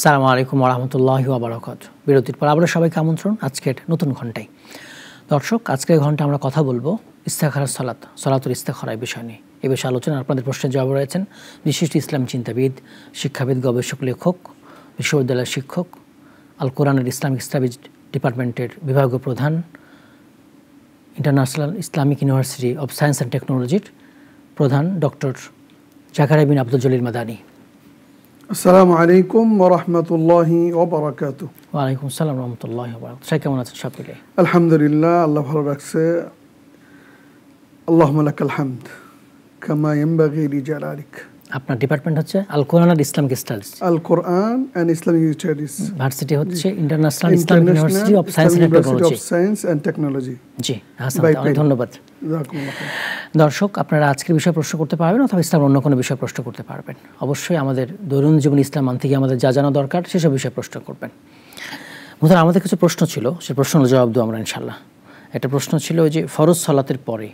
আসসালামু আলাইকুম ওয়া রাহমাতুল্লাহি ওয়া বারাকাতুহু। বিরতির পর আবারও সবাইকে আমন্ত্রণ আজকের নতুন ঘন্টায়। দর্শক, আজকের ঘন্টা আমরা কথা বলবো ইস্তেখারার সালাতুল ইস্তেখারা বিষয় নিয়ে। এই বিষয়ে আলোচনা আপনাদের প্রশ্নের জবাব রয়েছেন বিশিষ্ট ইসলাম চিন্তাবিদ, শিক্ষাবিদ, গবেষক, লেখক, বিশ্ববিদ্যালয়ের শিক্ষক, আল কোরআনের ইসলামিক স্টাডিজ ডিপার্টমেন্টের বিভাগীয় প্রধান, international Islamic university of science and টেকনোলজির প্রধান ডক্টর জাকারিয়া বিন আব্দুল জলিল মাদানী। আসসালামু আলাইকুম ওয়া রাহমাতুল্লাহি ওয়া বারাকাতুহু। ওয়া আলাইকুম আসসালাম ওয়া রাহমাতুল্লাহি ওয়া বারাকাতুহু। কেমন আছেন সকলে? আলহামদুলিল্লাহ, আল্লাহ ভালো রাখছে। আল্লাহুম্মা লাকাল হামদ কামা ইয়ানবাগি লিজালালিক। আপনার ডিপার্টমেন্ট হচ্ছে আল কোরআন আর Islamic Studies. Al Quran and Islamic Studies. Varsity হচ্ছে International Islamic University of Science and Technology. জি, হাসান, অনেক ধন্যবাদ। দর্শক, আপনারা আজকের বিষয়ে প্রশ্ন করতে পারবেন অথবা ইসলাম অন্য কোনো বিষয়ে প্রশ্ন করতে পারবেন। অবশ্যই আমাদের দৈনন্দিন জীবন ইসলাম মানতে গিয়ে আমাদের যা জানা দরকার সেসব বিষয়ে প্রশ্ন করবেন। মুতারা, আমাদের কিছু প্রশ্ন ছিল, সেই প্রশ্নের জবাব দেবো আমরা ইনশাল্লাহ। একটা প্রশ্ন ছিল ওই যে ফরজ সালাতের পরে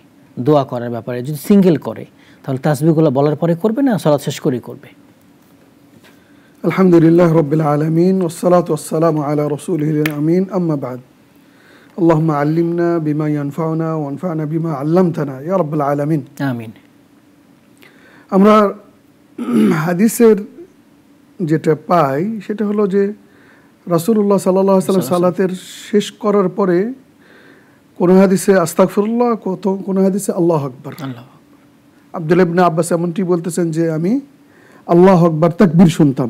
দোয়া করার ব্যাপারে, যদি সিঙ্গেল করে তাহলে তাসবিহগুলো বলার পরে করবে না সালাত শেষ করেই করবে? আলহামদুলিল্লাহ রাব্বিল আলামিন ওয়াস সালাতু ওয়াস সালামু আলা রাসূলিল আমিন, আম্মা বাদ। আল্লাহুম্মা আল্লিমনা বিমা ইয়ানফাউনা ওয়ানফা'না বিমা আল্লামতানা ইয়া রাব্বাল আলামিন, আমিন। আমরা হাদিসের যেটা পাই সেটা হলো যে রাসূলুল্লাহ সাল্লাল্লাহু আলাইহি ওয়াসাল্লাম সালাতের শেষ করার পরে কোন হাদিসে আস্তাগফিরুল্লাহ, কোন হাদিসে আল্লাহু আকবার। আব্দুল্লাহ ইবনে আব্বাস এমনটি বলতেছেন যে আমি আল্লাহু আকবার তাকবীর শুনতাম।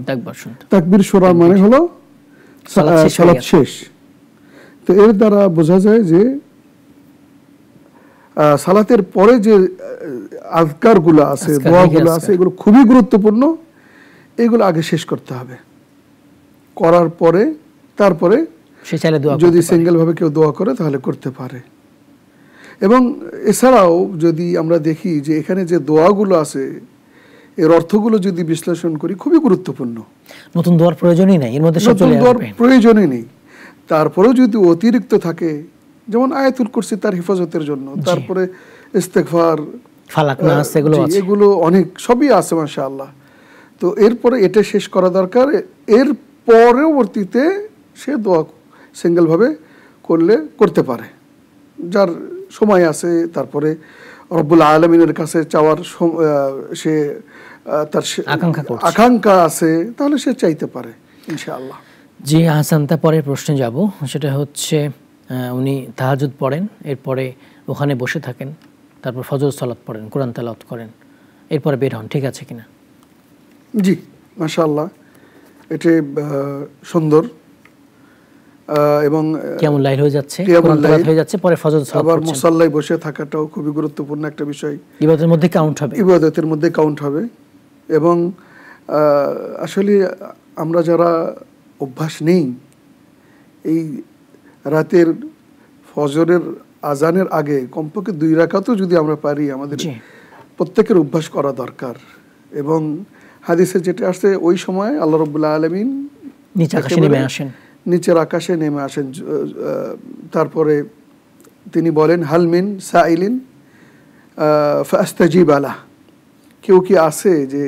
তাকবীর শোনার মানে হলো সালাত শেষ। তো এর দ্বারা বোঝা যায় যে সালাতের পরে যে আযকারগুলো আছে, দোয়াগুলো আছে, এগুলো খুবই গুরুত্বপূর্ণ। এগুলো আগে শেষ করতে হবে, করার পরে তারপরে যদি সিঙ্গেল ভাবে কেউ দোয়া করে তাহলে করতে পারে। এবং এছাড়াও যদি আমরা দেখি যে এখানে যে দোয়াগুলো আছে এর অর্থগুলো যদি বিশ্লেষণ করি খুবই গুরুত্বপূর্ণ। নতুন দোয়ার প্রয়োজনই নেই, এর মধ্যে সব চলে আসবে, প্রয়োজনই নেই। তারপরেও যদি অতিরিক্ত থাকে, যেমন আয়াতুল কুরসি তার হেফাজতের জন্য, তারপরে ইস্তেগফার, ফালাক, নাস, এগুলো অনেক সবই আছে মাশাআল্লাহ। তো এরপরে এটা শেষ করা দরকার। এর পরবর্তীতে সে দোয়া সিঙ্গেল ভাবে করতে পারে, যার সময় আছে। তারপরে রব্বুল আলামিনের কাছে চাওয়ার সে তার আকাঙ্ক্ষা আছে, তাহলে সে চাইতে পারে ইনশাআল্লাহ। জি হাসান, তারপরে প্রশ্নে যাব। সেটা হচ্ছে উনি তাহাজ্জুদ পড়েন, এরপরে ওখানে বসে থাকেন, তারপর ফজর সালাত পড়েন, কোরআন তেলাওয়াত করেন, এরপরে বের হন, ঠিক আছে কিনা? জি মাশাআল্লাহ, এটা সুন্দর। এবং কিয়ামুল লাইল হয়ে যাচ্ছে, কোরআন তেলাওয়াত হয়ে যাচ্ছে, পরে ফজর সালাত আবার মুসাল্লায় বসে থাকাটাও খুবই গুরুত্বপূর্ণ একটা বিষয়। ইবাদতের মধ্যে কাউন্ট হবে, ইবাদতের মধ্যে কাউন্ট হবে। এবং আসলে আমরা যারা অভ্যাস নেই, এই রাতের ফজরের আজানের আগে কমপক্ষে 2 রাকাতও যদি আমরা পারি, আমাদের প্রত্যেকের অভ্যাস করা দরকার। এবং হাদিসে যেটা আসছে, ওই সময় আল্লাহ রাব্বুল আলামিন নিচের আকাশে নেমে আসেন। তারপরে তিনি বলেন, হালমিন সাইলিন ফাস্তাজিব আলাহ, কেউ কি আছে যে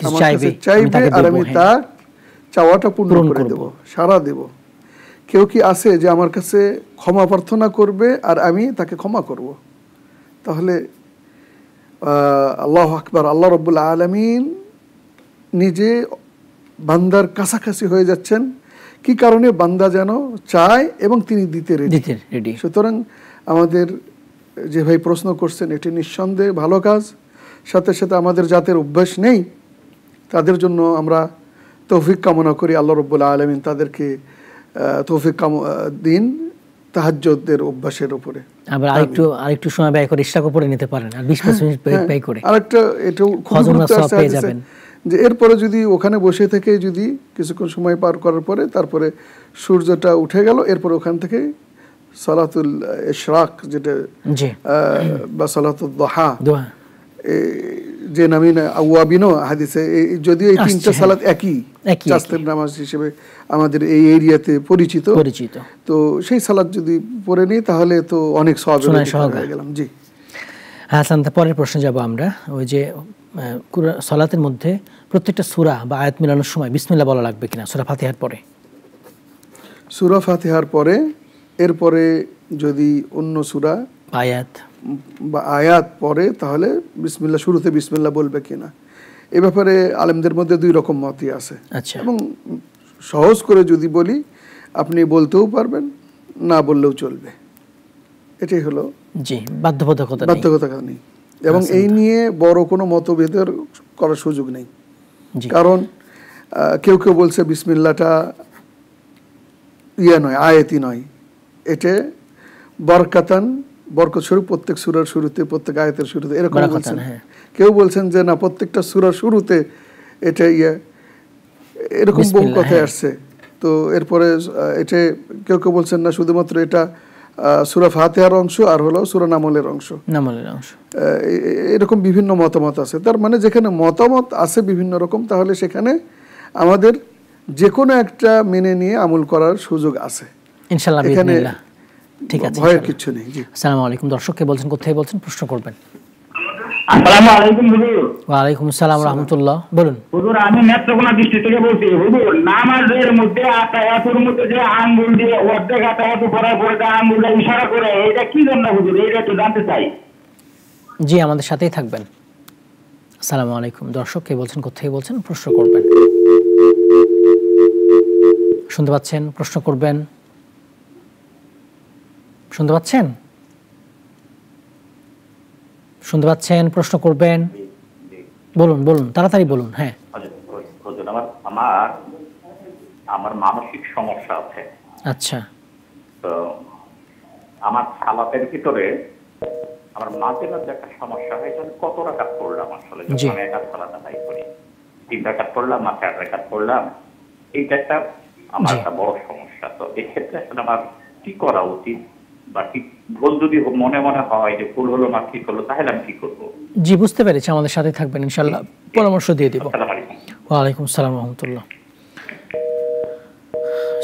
আমার কাছে চাইবে আর আমি তার চাওয়াটা পূর্ণ করে দেব, সারা দেব। কেউ কি আছে যে আমার কাছে ক্ষমা প্রার্থনা করবে আর আমি তাকে ক্ষমা করব। তাহলে আল্লাহু আকবার, আল্লাহ রাব্বুল আলামিন নিজে বান্দার কাছাকাছি হয়ে যাচ্ছেন। কি কারণে? বান্দা যেন চায় এবং তিনি দিতে রেডি। সুতরাং আমাদের যে ভাই প্রশ্ন করছেন, এটি নিঃসন্দেহে ভালো কাজ। সাথে সাথে আমাদের যাদের অভ্যাস নেই তাদের জন্য আমরা তৌফিক কামনা করি, আল্লাহ রাব্বুল আলামিন তাদেরকে তৌফিক দিন তাহাজ্জুদের অভ্যাসের উপরে। আবার আরেকটু সময় ব্যয় করে ইশরাক পড়ে নিতে পারেন, আর 20-25 মিনিট ব্যয় করে আরেকটা এটাও খুব গুরুত্বপূর্ণ পেয়ে যাবেন। যে এরপরে যদি ওখানে বসে থেকে যদি কিছুক্ষণ সময় পার করার পরে তারপরে সূর্যটা উঠে গেল, এরপর ওখান থেকে সালাতুল ইশরাক যেটা বা সালাতুল দুহা যে নামে আওয়াবিনও হাদিসে, যদিও এই 3টা সালাত একই চাস্তের নামাজ হিসেবে আমাদের এই এরিয়াতে পরিচিত, তো সেই সালাত যদি পড়ে নিই তাহলে তো অনেক সওয়াব হয়ে গেলাম। জি হ্যাঁ হাসান, পরের প্রশ্নে যাব আমরা। ওই যে সালাতের মধ্যে প্রত্যেকটা সূরা বা আয়াত মিলানোর সময় বিসমিল্লাহ বলা লাগবে কিনা সূরা ফাতিহার পরে? সূরা ফাতিহার পরে এরপরে যদি অন্য সূরা আয়াত পড়ে তাহলে বিসমিল্লাহ, শুরুতে বিসমিল্লাহ বলবে কিনা, এ ব্যাপারে আলেমদের মধ্যে দুই রকম মতই আছে। আচ্ছা। এবং সহজ করে যদি বলি, আপনি bოლতেও পারবেন, না বললেও চলবে, এটাই হলো। জি, বাধ্যবাধকতা নেই। এবং এই নিয়ে বড় কোনো মতভেদের করার সুযোগ নেই। কারণ কেউ কেউ বলছে বিসমিল্লাহটা নয়, আয়াতই নয়, এটা বরকাতান, বরকত স্বরূপ প্রত্যেক সূরার শুরুতে, প্রত্যেক আয়াতের শুরুতে, এরকম বলছেন। কেউ বলছেন যে না, প্রত্যেকটা সূরার শুরুতে এটা এরকম বহু কথায় আসছে। তো এরপরে এটা কেউ কেউ বলছেন না, শুধুমাত্র এটা সূরা ফাতিহার অংশ আর হলো সূরা নামলের অংশ। এরকম বিভিন্ন মতামত আছে। তার মানে যেখানে মতামত আছে বিভিন্ন রকম, তাহলে সেখানে আমাদের যে কোনো একটা মেনে নিয়ে আমল করার সুযোগ আছে ইনশাআল্লাহ, বিসমিল্লাহ। ঠিক আছে, ভয়ের কিছু নেই। জি, আসসালামু আলাইকুম। দর্শককে বলছেন, কোথায় বলছেন, প্রশ্ন করবেন। আসসালামু আলাইকুম হুজুর। ওয়া আলাইকুম আসসালাম ওয়া রাহমাতুল্লাহ। বলুন হুজুর, আমি নেত্রকোনা ডিস্ট্রিক্ট থেকে বলছি। হুজুর, নামাজের মধ্যে আতায়াতুর মধ্যে যে আঙ্গুল দিয়ে অর্ধেক আতায়াত পড়ার পরে আঙ্গুলটা ইশারা করে, এটা কি জন্য হুজুর, এটা একটু জানতে চাই। জি, আমাদের সাথেই থাকবেন। আসসালামু আলাইকুম। দর্শককে বলছেন, কোথায় বলছেন, প্রশ্ন করবেন। শুনতে পাচ্ছেন? প্রশ্ন করবেন। শুনতে পাচ্ছেন? শুনতে পাচ্ছেন? প্রশ্ন করবেন। বলুন বলুন, তাড়াতাড়ি বলুন। হ্যাঁ, আমার মানসিক সমস্যা আছে। আচ্ছা। তো আমার সালাতের ভিতরে আমার মাঝে মাঝে একটা সমস্যা হয়, কত রাকাত পড়লাম আসলে, যখন একা সালাত আদায় করি, 3 রাকাত পড়লাম না 4 রাকাত পড়লাম, এইটা একটা আমার একটা বড় সমস্যা। তো এক্ষেত্রে আসলে আমার কি করা উচিত, বা কি ভুল যদি মনে মনে হয় যে ভুল হলো না ঠিক হলো, তাহলে আমি কি করবো? জি, বুঝতে পেরেছি। আমাদের সাথে থাকবেন, ইনশাআল্লাহ পরামর্শ দিয়ে দিব। ওয়া আলাইকুম আসসালাম ওয়া রাহমাতুল্লাহ।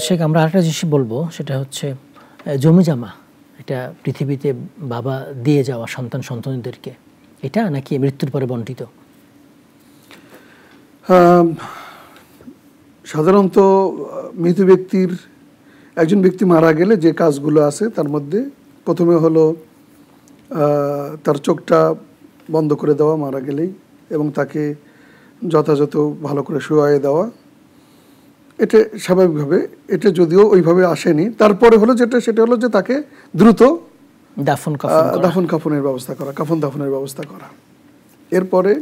শেখ, আমরা আরেকটা জিনিস বলবো, সেটা হচ্ছে জমি জামা, এটা পৃথিবীতে বাবা দিয়ে যাওয়া সন্তানদেরকে, এটা নাকি মৃত্যুর পরে বন্টিত? সাধারণত মৃত ব্যক্তির, একজন ব্যক্তি মারা গেলে যে কাজগুলো আছে তার মধ্যে প্রথমে হলো তার চোখটা বন্ধ করে দেওয়া মারা গেলেই, এবং তাকে যথাযথ ভালো করে শুয়ায়ে দেওয়া। এটা স্বাভাবিকভাবে, এটা যদিও ওইভাবে আসেনি, তারপরে হলো যেটা, সেটা হলো যে তাকে দ্রুত দাফন কাফনের ব্যবস্থা করা, কাফন দাফনের ব্যবস্থা করা। এরপরে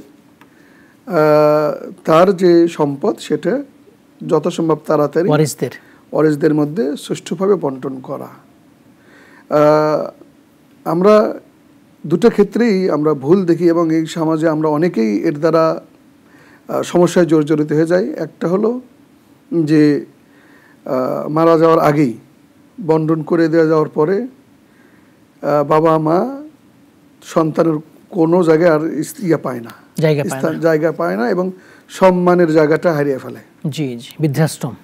তার যে সম্পদ সেটা যথাসম্ভব তাড়াতাড়ি ওয়ারিসদের মধ্যে সুষ্ঠুভাবে বন্টন করা। আমরা দুটো ক্ষেত্রেই আমরা ভুল দেখি, এবং এই সমাজে আমরা অনেকেই এর দ্বারা সমস্যায় জর্জরিত হয়ে যাই। একটা হলো যে মারা যাওয়ার আগেই বন্টন করে দেওয়া যাওয়ার পরে বাবা মা সন্তানের কোনো জায়গায় আর পায় না, জায়গা পায় না, এবং সম্মানের জায়গাটা হারিয়ে ফেলে। জি জি, বৃদ্ধাশ্রম।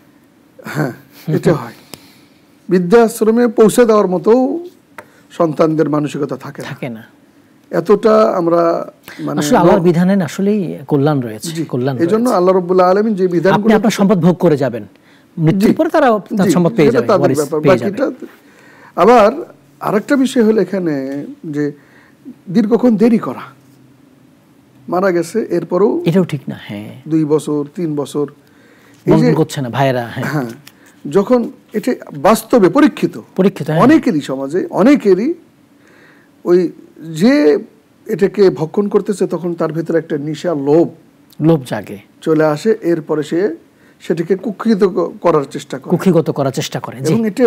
হ্যাঁ, এটা হয়। বৃদ্ধাশ্রমে পৌঁছে দেওয়ার মতো সন্তানদের মানসিকতা থাকে না। এতটা আমরা মানে আসলে আল্লাহর বিধানে আসলেই কল্যাণ রয়েছে, কল্যাণ। এজন্য আল্লাহ রাব্বুল আলামিন যে বিধানগুলো, আপনি আপনার সম্পদ ভোগ করে যাবেন, মৃত্যুর পরে তারা তার সম্পদ পেয়ে যাবে, ওয়ারিস পেয়ে যাবে। আবার আরেকটা বিষয় হলো এখানে যে দীর্ঘক্ষণ দেরি করা, মারা গেছে এরপরও এটাও ঠিক না। হ্যাঁ, 2 বছর 3 বছর বন্ধ করছে না ভাইরা। হ্যাঁ, যখন এটা বাস্তবে পরীক্ষিত অনেকেরই সমাজে, অনেকেরই ওই যে এটাকে ভক্ষণ করতেছে, তখন তার ভিতরে একটা নিশা, লোভ জাগে, চলে আসে। এরপরে সে সেটাকে কুক্ষিগত করার চেষ্টা করে, এবং এটা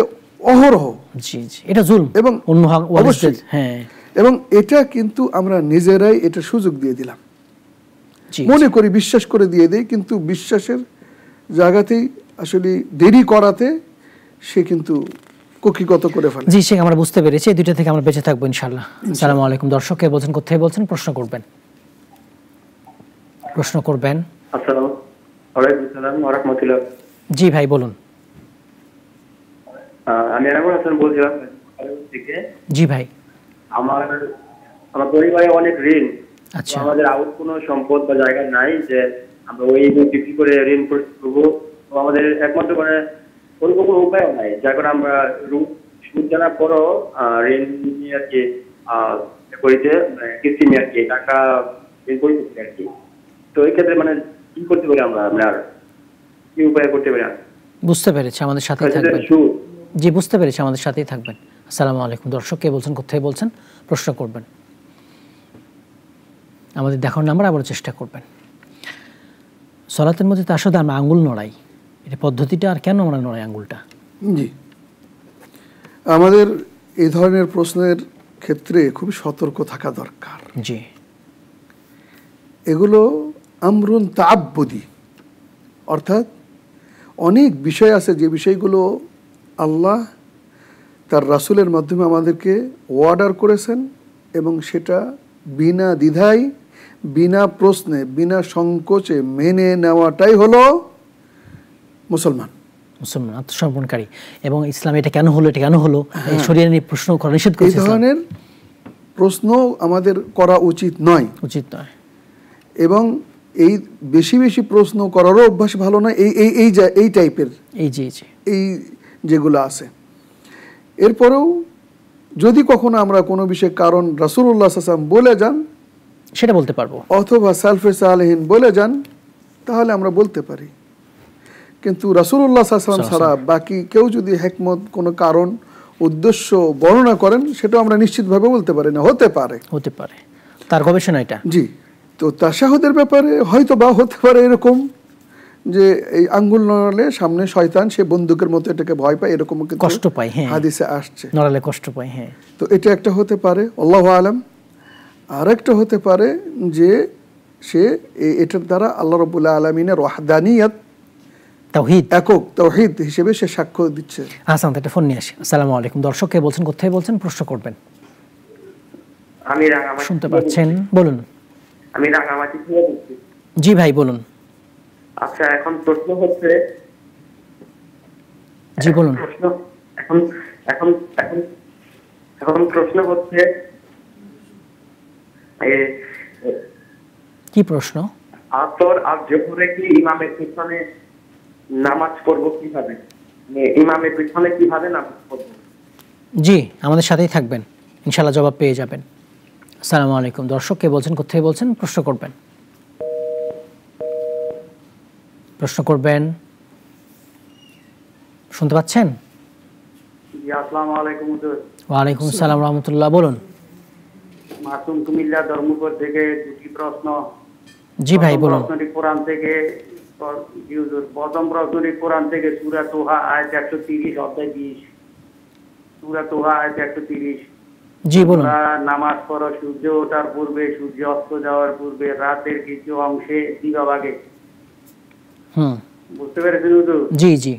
অহরহ। জি জি, এটা জুলম, এবং অবশ্যই। হ্যাঁ, এবং এটা কিন্তু আমরা নিজেরাই এটা সুযোগ দিয়ে দিলাম, মনে করি, বিশ্বাস করে দিয়ে দেই, কিন্তু বিশ্বাসের জায়গাতেই আসলে দেরি করাতে সে কিন্তু কুক্ষিগত করে ফেলে। জি শেখ, আমরা বুঝতে পেরেছি। এই দুইটা থেকে আমরা বেঁচে থাকবো ইনশাআল্লাহ। আসসালামু আলাইকুম। দর্শককে বলছেন, কোথায় বলছেন, প্রশ্ন করবেন। আসসালামু আলাইকুম ওয়া রাহমাতুল্লাহ। জি ভাই, বলুন। আমি এনামুল হাসান বলছিলাম থেকে। জি ভাই। আমার আমার পরিবারে অনেক ঋণ। আচ্ছা, আমাদের আউট কোনো সম্পদ বা জায়গা নাই যে আমরা ওই বিক্রি করে ঋণ পরিশোধ করবো। তো আমাদের একমাত্র মানে ওরকম কোনো উপায়ও নাই, যার কারণে আমরা সুদ জানার পরও ঋণ নিয়ে আর কি করিতে কিস্তি নিয়ে আর কি টাকা ঋণ পরিশোধ আর কি। তো এই ক্ষেত্রে মানে কি করতে পারি আমরা, আপনার কি উপায় করতে পারি? বুঝতে পেরেছি, আমাদের সাথেই থাকবেন। জি, বুঝতে পেরেছি, আমাদের সাথেই থাকবেন। আসসালামু আলাইকুম। দর্শক কে বলছেন, কোথায় বলছেন, প্রশ্ন করবেন। আমাদের দেখার নাম্বার আবার চেষ্টা করবেন। সলাতের মধ্যে তার সাথে আমরা আঙ্গুল নড়াই, এটা পদ্ধতিটা আর কেন আমরা নড়াই আঙ্গুলটা? জি, আমাদের এই ধরনের প্রশ্নের ক্ষেত্রে খুবই সতর্ক থাকা দরকার। জি, এগুলো আমরুন তাআব্বুদি, অর্থাৎ অনেক বিষয় আছে যে বিষয়গুলো আল্লাহ তার রাসূলের মাধ্যমে আমাদেরকে অর্ডার করেছেন এবং সেটা বিনা দ্বিধায়, বিনা প্রশ্নে, বিনা সংকোচে মেনে নেওয়াটাই হলো মুসলমান, আত্মসমর্পণকারী। এবং ইসলাম এটা কেন হলো, এটা কেন হলো, শরীয়ত নিয়ে প্রশ্ন করা নিষেধ করেছে। এই ধরনের প্রশ্ন আমাদের করা উচিত নয়। এবং এই বেশি বেশি প্রশ্ন করারও অভ্যাস ভালো নয়। এই টাইপের এই যেগুলো আছে। এরপরেও যদি কখনো আমরা কোনো বিষয়ে কারণ রাসূলুল্লাহ সাল্লাল্লাহু আলাইহি ওয়াসাল্লাম বলে যান সেটা বলতে পারবো, অথবা সালফে সালেহিন বলে যান, তাহলে আমরা বলতে পারি। কিন্তু রাসূলুল্লাহ সাল্লাল্লাহু আলাইহি ওয়াসাল্লাম ছাড়া বাকি কেউ যদি হিকমত, কোনো কারণ, উদ্দেশ্য বর্ণনা করেন, সেটা আমরা নিশ্চিতভাবে বলতে পারি না। হতে পারে তার গবেষণা এটা। জি, তো তাশাহুদের ব্যাপারে হয়তো বা হতে পারে এরকম যে এই আঙ্গুল নড়ালে সামনে শয়তান, সে বন্দুকের মতো এটাকে ভয় পায়, এরকম কষ্ট পায়। হ্যাঁ, হাদিসে আসছে নড়ালে কষ্ট পায়। হ্যাঁ, তো এটা একটা হতে পারে, আল্লাহু আলাম। আর একটা হতে পারে যে সে এটার দ্বারা আল্লাহ রাব্বুল আলামিনের ওয়াহদানিয়ত, তাওহীদ, একক তাওহীদ হিসেবে সে সাক্ষ্য দিচ্ছে। হাসান, একটা ফোন নিয়ে আসি। আসসালামু আলাইকুম। দর্শক কে বলছেন, কোথায় বলছেন, প্রশ্ন করবেন। আমি রাঙামাটি শুনতে পাচ্ছেন, বলুন। আমি রাঙামাটি থেকে বলছি। জি ভাই, বলুন। আচ্ছা, এখন প্রশ্ন হচ্ছে, জি বলুন। এখন প্রশ্ন হচ্ছে, কি প্রশ্ন? আসর আর জোহরে কি ইমামের পিছনে নামাজ পড়ব কিভাবে? ইমামের পিছনে কিভাবে নামাজ পড়ব? জি, আমাদের সাথেই থাকবেন, ইনশাআল্লাহ জবাব পেয়ে যাবেন। আসসালামু আলাইকুম। দর্শক কে বলছেন, কোথায় বলছেন, প্রশ্ন করবেন। শুনতে পাচ্ছেন? জি, আসসালামু আলাইকুম হুজুর। ওয়া আলাইকুম আসসালাম ওয়া রাহমাতুল্লাহ, বলুন। মাসুম কুমিল্লা ধর্মপুর থেকে দুটি প্রশ্ন। জি ভাই, বলুন। প্রশ্নটি কোরআন থেকে, প্রথম প্রশ্নটি কোরআন থেকে সূরা তোহা আয়াত 130 অধ্যায় 20। সূরা তোহা আয়াত 130। জি বলুন। নামাজ পড়ো সূর্য ওঠার পূর্বে, সূর্য অস্ত যাওয়ার পূর্বে, রাতের কিছু অংশে দিবাভাগে। বুঝতে পেরেছেন হুজুর? জি জি।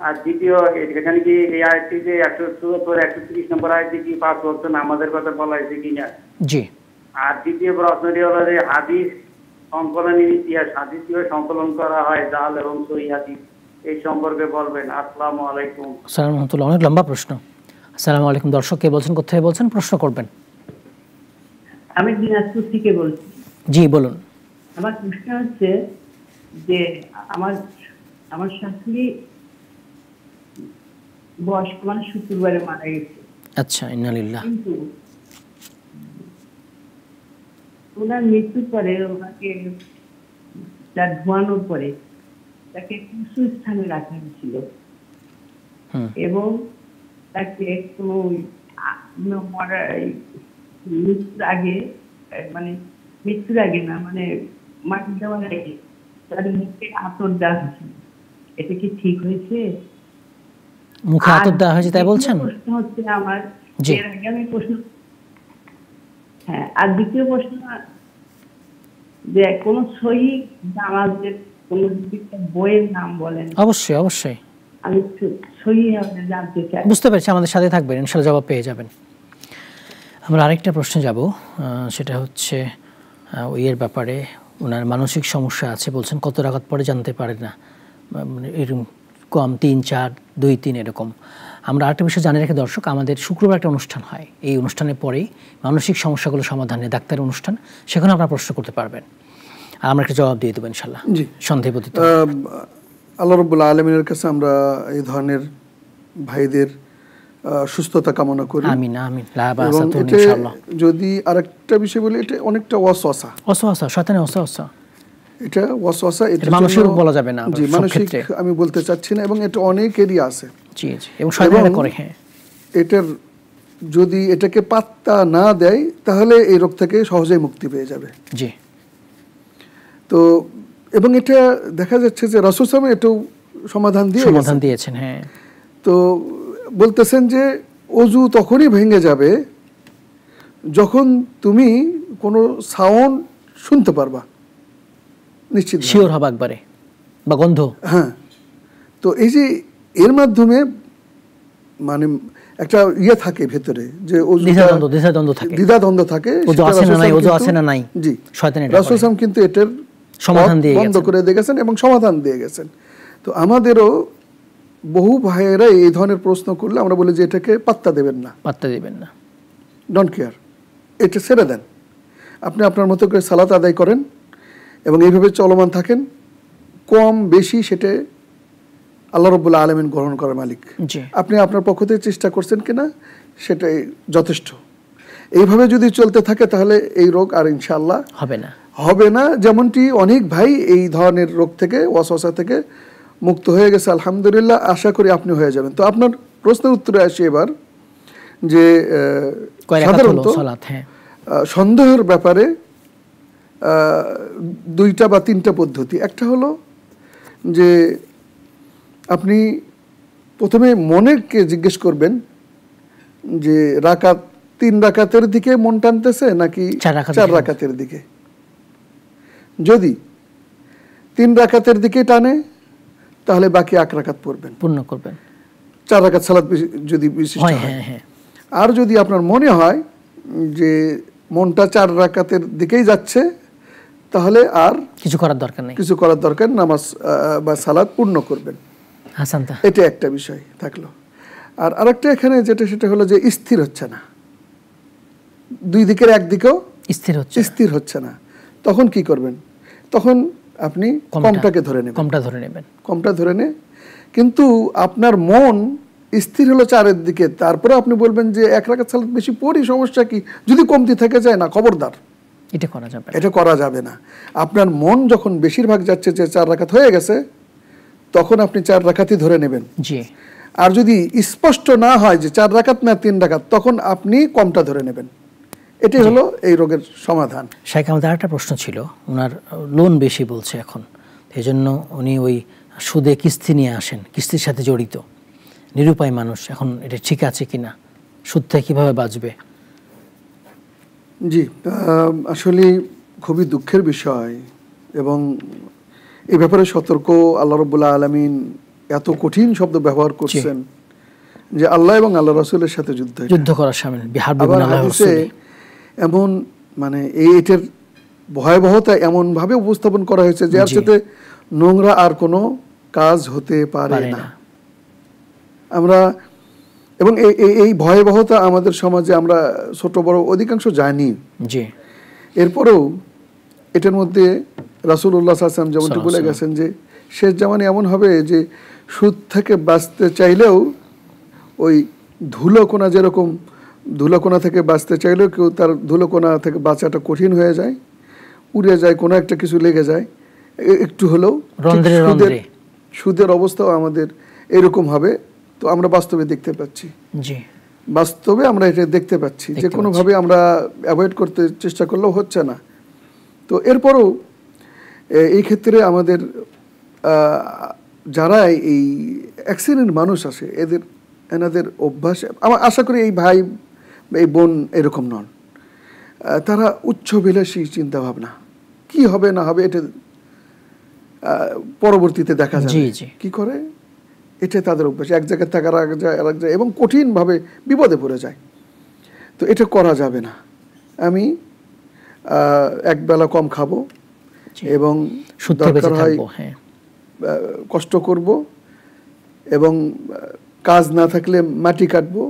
আর দ্বিতীয়, এখানে কি এই আয়াতটিতে 130 নম্বর আয়াতে কি 5 ওয়াক্ত নামাজের কথা বলা হয়েছে কিনা? জি। আর দ্বিতীয় প্রশ্নটি হলো যে হাদিস সংকলনের ইতিহাস, হাদিস কিভাবে সংকলন করা হয়, জাল এবং সহিহ হাদিস, এই সম্পর্কে বলবেন। আসসালামু আলাইকুম। আসসালামু আলাইকুম। অনেক লম্বা প্রশ্ন। আসসালামু আলাইকুম। দর্শক কে বলছেন, কোথায় বলছেন, প্রশ্ন করবেন। আমি দিনাজপুর থেকে বলছি। জি বলুন। আমার প্রশ্ন হচ্ছে যে আমার শাশুড়ি বয়স্ক মানুষ, শুক্রবারে মারা গেছে। আচ্ছা, ইন্না লিল্লাহ। কিন্তু ওনার মৃত্যুর পরে ওনাকে তার ধোয়ানোর পরে তাকে উঁচু স্থানে রাখা হয়েছিল এবং তাকে কোনো মৃত্যুর আগে না, মানে মাটি দেওয়ার আগে তার মুখে আতর দেওয়া হয়েছিল। এটা কি ঠিক হয়েছে? মুখে আতর দেওয়া হয়েছে তাই বলছেন? প্রশ্ন হচ্ছে আমার, এর আগে আমি প্রশ্ন, হ্যাঁ, আর দ্বিতীয় প্রশ্ন যে কোন সহি নামাজের কোন বইয়ের নাম বলেন। অবশ্যই অবশ্যই, আমি সহি জানতে চাই। বুঝতে পেরেছি, আমাদের সাথে থাকবেন, ইনশাআল্লাহ জবাব পেয়ে যাবেন। আমরা আরেকটা প্রশ্নে যাব, সেটা হচ্ছে ওইয়ের ব্যাপারে। ওনার মানসিক সমস্যা আছে, বলছেন কত রাকাত পরে জানতে পারে না, মানে এরকম কম 3, 4 2, 3 এরকম। আমরা আরেকটা বিষয় জানিয়ে রেখে দর্শক, আমাদের শুক্রবার একটা অনুষ্ঠান হয়, এই অনুষ্ঠানের পরেই মানসিক সমস্যাগুলো সমাধানে ডাক্তারের অনুষ্ঠান, সেখানে আপনারা প্রশ্ন করতে পারবেন, আর আমরা একটা জবাব দিয়ে দেবো ইনশাল্লাহ। জি, সন্দেহপতিত আল্লাহ রাব্বুল আলামিনের কাছে আমরা এই ধরনের ভাইদের সুস্থতা কামনা করি। আমিন আমিন। লা বাসা তো ইনশাআল্লাহ। যদি আরেকটা বিষয় বলি, এটা অনেকটা ওয়াসওয়াসা, শয়তানের ওয়াসওয়াসা, এটা ওয়াসওয়াসা, এটা মানুষের বলা যাবে না, জি মানসিক আমি বলতে চাচ্ছি না, এবং এটা অনেকেরই আছে। জি জি, এবং শয়তান করে। হ্যাঁ, এটার যদি এটাকে পাত্তা না দেয় তাহলে এই রোগ থেকে সহজেই মুক্তি পেয়ে যাবে। জি। তো এবং এটা দেখা যাচ্ছে যে রাসূল সাল্লাল্লাহু আলাইহি ওয়াসাল্লাম এটাও সমাধান দিয়েছেন। হ্যাঁ, তো বলতেছেন যে ওযু তখনই ভেঙে যাবে যখন তুমি কোনো সাউন্ড শুনতে পারবা, নিশ্চিত শিওর হবে একবারে, বা গন্ধ। হ্যাঁ, তো এই যে এর মাধ্যমে মানে একটা ইয়ে থাকে ভেতরে, যে দ্বিধাদ্বন্দ্ব থাকে, ওযু আছে না নাই। জি, শয়তান এটা রাসূল সাল্লাল্লাহু কিন্তু এটার সমাধান দিয়ে বন্ধ করে দিয়ে গেছেন এবং সমাধান দিয়ে গেছেন। তো আমাদেরও বহু ভাইয়েরা এই ধরনের প্রশ্ন করলে আমরা বলি যে এটাকে পাত্তা দেবেন না, ডোন্ট কেয়ার, এটা ছেড়ে দেন। আপনি আপনার মতো করে সালাত আদায় করেন এবং এইভাবে চলমান থাকেন, কম বেশি সেটা আল্লাহ রাব্বুল আলামিন গ্রহণ করার মালিক। আপনি আপনার পক্ষ থেকে চেষ্টা করছেন কিনা সেটাই যথেষ্ট। এইভাবে যদি চলতে থাকে তাহলে এই রোগ আর ইনশাআল্লাহ হবে না। যেমনটি অনেক ভাই এই ধরনের রোগ থেকে, ওয়াসওয়াসা থেকে মুক্ত হয়ে গেছে আলহামদুলিল্লাহ। আশা করি আপনি হয়ে যাবেন। তো আপনার প্রশ্নের উত্তরে আসি এবার, যে সাধারণত সন্দেহের ব্যাপারে 2টা বা 3টা পদ্ধতি। একটা হলো যে আপনি প্রথমে মনেরকে জিজ্ঞেস করবেন যে 3 রাকাতের দিকে মন টানতেছে নাকি 4 রাকাতের দিকে। যদি 3 রাকাতের দিকে টানে তাহলে বাকি 1 রাকাত পড়বেন, পূর্ণ করবেন, 4 রাকাত সালাত যদি বিশিষ্ট হয়। আর যদি আপনার মনে হয় যে মনটা 4 রাকাতের দিকেই যাচ্ছে তাহলে আর কিছু করার দরকার নেই, নামাজ বা সালাত পূর্ণ করবেন। এটা একটা বিষয় থাকলো। আর আরেকটা এখানে সেটা হলো যে স্থির হচ্ছে না, 2 দিকের একদিকেও স্থির হচ্ছে না, তখন কি করবেন? তখন আপনি কমটাকে ধরে নেবেন, কমটা ধরে নে। কিন্তু আপনার মন স্থির হলো 4-এর দিকে, তারপরে আপনি বলবেন যে 1 রাকাত সালাত বেশি পড়ি, সমস্যা কি? যদি কমতি থেকে যায়, না, খবরদার, এটা করা যাবে না। আপনার মন যখন বেশিরভাগ যাচ্ছে যে 4 রাকাত হয়ে গেছে, তখন আপনি 4 রাকাতই ধরে নেবেন। আর যদি স্পষ্ট না হয় যে 4 রাকাত না 3 রাকাত, তখন আপনি কমটা ধরে নেবেন। এটাই হলো এই রোগের সমাধান। শাইখ, আমাদের আরেকটা প্রশ্ন ছিল, ওনার লোন বেশি বলছে এখন, এই জন্য উনি ওই সুদে কিস্তি নিয়ে আসেন, কিস্তির সাথে জড়িত, নিরুপায় মানুষ। এখন এটা ঠিক আছে কিনা, সুদ থেকে কিভাবে বাঁচবে? জি, আসলে খুবই দুঃখের বিষয়, এবং এই ব্যাপারে সতর্ক আল্লাহ রাব্বুল আলামিন এত কঠিন শব্দ ব্যবহার করছেন যে আল্লাহ এবং আল্লাহ রাসূলের সাথে যুদ্ধ করার সামিল। এমন মানে এটার ভয়াবহতা এমন ভাবে উপস্থাপন করা হয়েছে যে আর সাথে নোংরা আর কোনো কাজ হতে পারে না। আমরা এবং এই ভয়াবহতা আমাদের সমাজে আমরা ছোট বড় অধিকাংশ জানি। এরপরেও এটার মধ্যে রাসূলুল্লাহ সাল্লাল্লাহু আলাইহি ওয়াসাল্লাম যেমনটি বলে গেছেন যে শেষ জামানে এমন হবে যে সুদ থেকে বাঁচতে চাইলেও ওই ধুলোকণা, যেরকম ধুলোকণা থেকে বাঁচতে চাইলেও কেউ তার ধুলোকণা থেকে বাঁচাটা কঠিন হয়ে যায়, উড়ে যায়, কোনো একটা কিছু লেগে যায় একটু হলেও। সুদের অবস্থাও আমাদের এরকম হবে। তো আমরা বাস্তবে দেখতে পাচ্ছি, বাস্তবে আমরা এটা দেখতে পাচ্ছি যে কোনোভাবে আমরা অ্যাভয়েড করতে চেষ্টা করলেও হচ্ছে না। তো এরপরও এই ক্ষেত্রে আমাদের যারা এই অ্যাক্সিডেন্ট মানুষ আছে, এনাদের অভ্যাস, আমার আশা করি এই ভাই এই বোন এরকম নন, তারা উচ্চবিলাসী চিন্তাভাবনা, কি হবে না হবে এটা পরবর্তীতে দেখা যাবে কি করে, এটা তাদের অভ্যাস। এক জায়গায় থাকার আরেক জায়গায়, এবং কঠিনভাবে বিপদে পড়ে যায়। তো এটা করা যাবে না। আমি একবেলা কম খাবো এবং দরকার হয় কষ্ট করব, এবং কাজ না থাকলে মাটি কাটবো,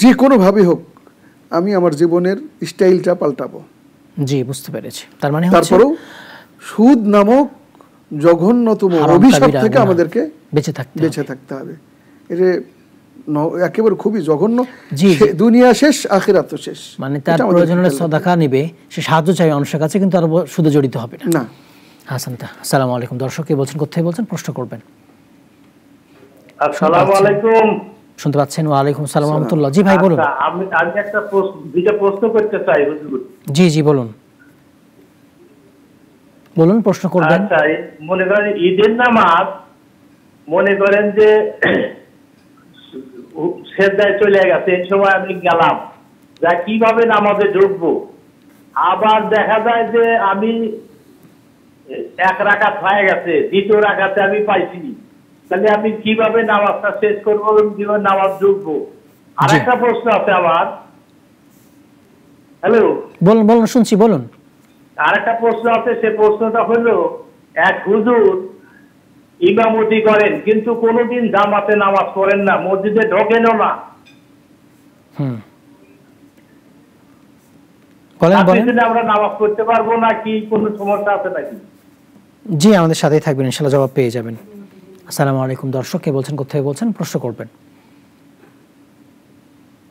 যে কোনোভাবে হোক আমি আমার জীবনের স্টাইলটা পাল্টাবো। জি, বুঝতে পেরেছি। তার মানে তারপরেও সুদ নামক জঘন্যতম অভিশাপ থেকে আমাদেরকে বেঁচে থাকতে হবে। এটা একেবারে খুবই জঘন্য। দুনিয়া শেষ, আখিরাত তো শেষ। মানে তার প্রয়োজন হলে সাদাকা নেবে, সে সাহায্য চাই মানুষের কাছে, কিন্তু আর সুদে জড়িত হবে না। হাসানতা, আসসালামু আলাইকুম। দর্শক কে বলছেন, কোথায় বলছেন, প্রশ্ন করবেন। আসসালামু আলাইকুম। শুনতে পাচ্ছেন? ওয়া আলাইকুম সালাম ওয়া রাহমাতুল্লাহ। জি ভাই বলুন। আমি একটা দুইটা প্রশ্ন করতে চাই হুজুর। জি জি বলুন বলুন, প্রশ্ন করবেন। আচ্ছা, মনে করেন ঈদের নামাজ, মনে করেন যে সেজদায় চলে গেছে, এই সময় আমি গেলাম, যা কিভাবে নামাজে ঢুকবো? আবার দেখা যায় যে আমি এক রাকাত হয়ে গেছে, দ্বিতীয় রাকাতে আমি পাইছি, তাহলে আমি কিভাবে নামাজটা শেষ করবো, কিভাবে নামাজ ঢুকবো? আর একটা প্রশ্ন আছে আমার। হ্যালো, বলুন বলুন, শুনছি, বলুন। আর একটা প্রশ্ন আছে, সে প্রশ্নটা হলো, এক হুজুর ইমামতি করেন কিন্তু কোনোদিন জামাতে নামাজ পড়েন না, মসজিদে ঢোকেনও না। আমরা নামাজ পড়তে পারবো না কি কোনো সমস্যা আছে নাকি? জি, আমাদের সাথেই থাকবেন, ইনশাআল্লাহ জবাব পেয়ে যাবেন। আসসালামু আলাইকুম। দর্শক কে বলছেন, কোথায় বলছেন, প্রশ্ন করবেন।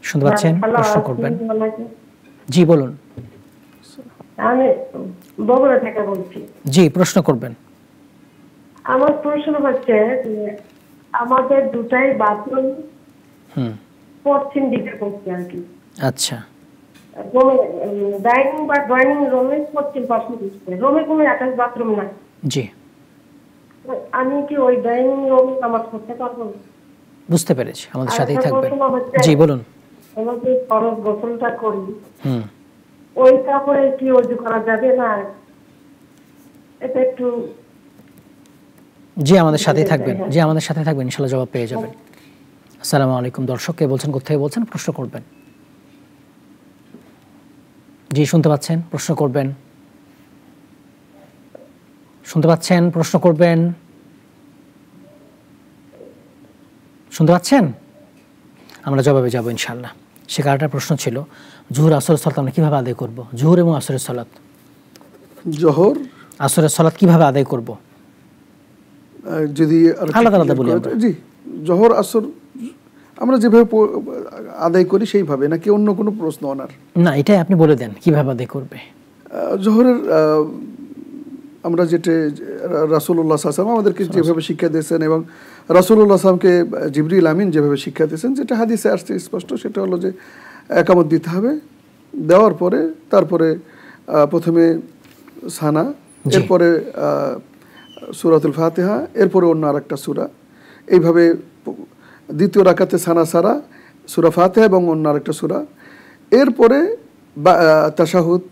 শুনতে পাচ্ছেন? প্রশ্ন করবেন। জি বলুন। আমি বগুড়া থেকে বলছি। জি, প্রশ্ন করবেন। আমার প্রশ্ন হচ্ছে, আমাদের দুটাই বাথরুম পশ্চিম দিকে করছে আর কি। আচ্ছা। ডাইনিং বা ড্রয়িং রুমে পশ্চিম পাশে দিচ্ছে, রুমে কোনো অ্যাটাচ বাথরুম নাই। জি। আমি কি ওই ডাইনিং রুমে নামাজ পড়তে পারবো? বুঝতে পেরেছি, আমাদের সাথেই থাকবেন। জি বলুন। আমরা যে ফরজ গোসলটা করি, ওই কাপড়ে কি ওযু করা যাবে না? এটা একটু। জি, আমাদের সাথেই থাকবেন। জি, আমাদের সাথে থাকবেন, ইনশাআল্লাহ জবাব পেয়ে যাবেন। আসসালামু আলাইকুম। দর্শক কে বলছেন, কোথায় বলছেন, প্রশ্ন করবেন। জি, শুনতে পাচ্ছেন? প্রশ্ন করবেন। শুনতে পাচ্ছেন? প্রশ্ন করবেন। শুনতে পাচ্ছেন? আমরা জবাবে যাব ইনশাআল্লাহ। সে কারণটার প্রশ্ন ছিল, জোহর আসরের সালাত আমরা কিভাবে আদায় করব? জোহর এবং আসরের সালাত, জোহর আসরের সালাত কিভাবে আদায় করব? যদি আলাদা আলাদা বলি আমরা। জি, জোহর আসর আমরা যেভাবে আদায় করি সেইভাবে, নাকি অন্য কোনো প্রশ্ন ওনার? না, এটাই আপনি বলে দেন কিভাবে আদায় করবে। জোহরের আমরা যেটা রাসূলুল্লাহ সাল্লাল্লাহু আলাইহি ওয়াসাল্লাম আমাদেরকে যেভাবে শিক্ষা দিয়েছেন, এবং রাসূলুল্লাহ সাল্লামকে জিবরিল আমিন যেভাবে শিক্ষা দিয়েছেন, যেটা হাদিসে আসছে স্পষ্ট, সেটা হলো যে একামত দিতে হবে, দেওয়ার পরে তারপরে প্রথমে সানা, এরপরে সূরাতুল ফাতিহা, এরপরে অন্য আরেকটা সূরা, এইভাবে দ্বিতীয় রাকাতে সানা সারা, সূরা ফাতিহা এবং অন্য আরেকটা সূরা, এরপরে তাশাহুদ,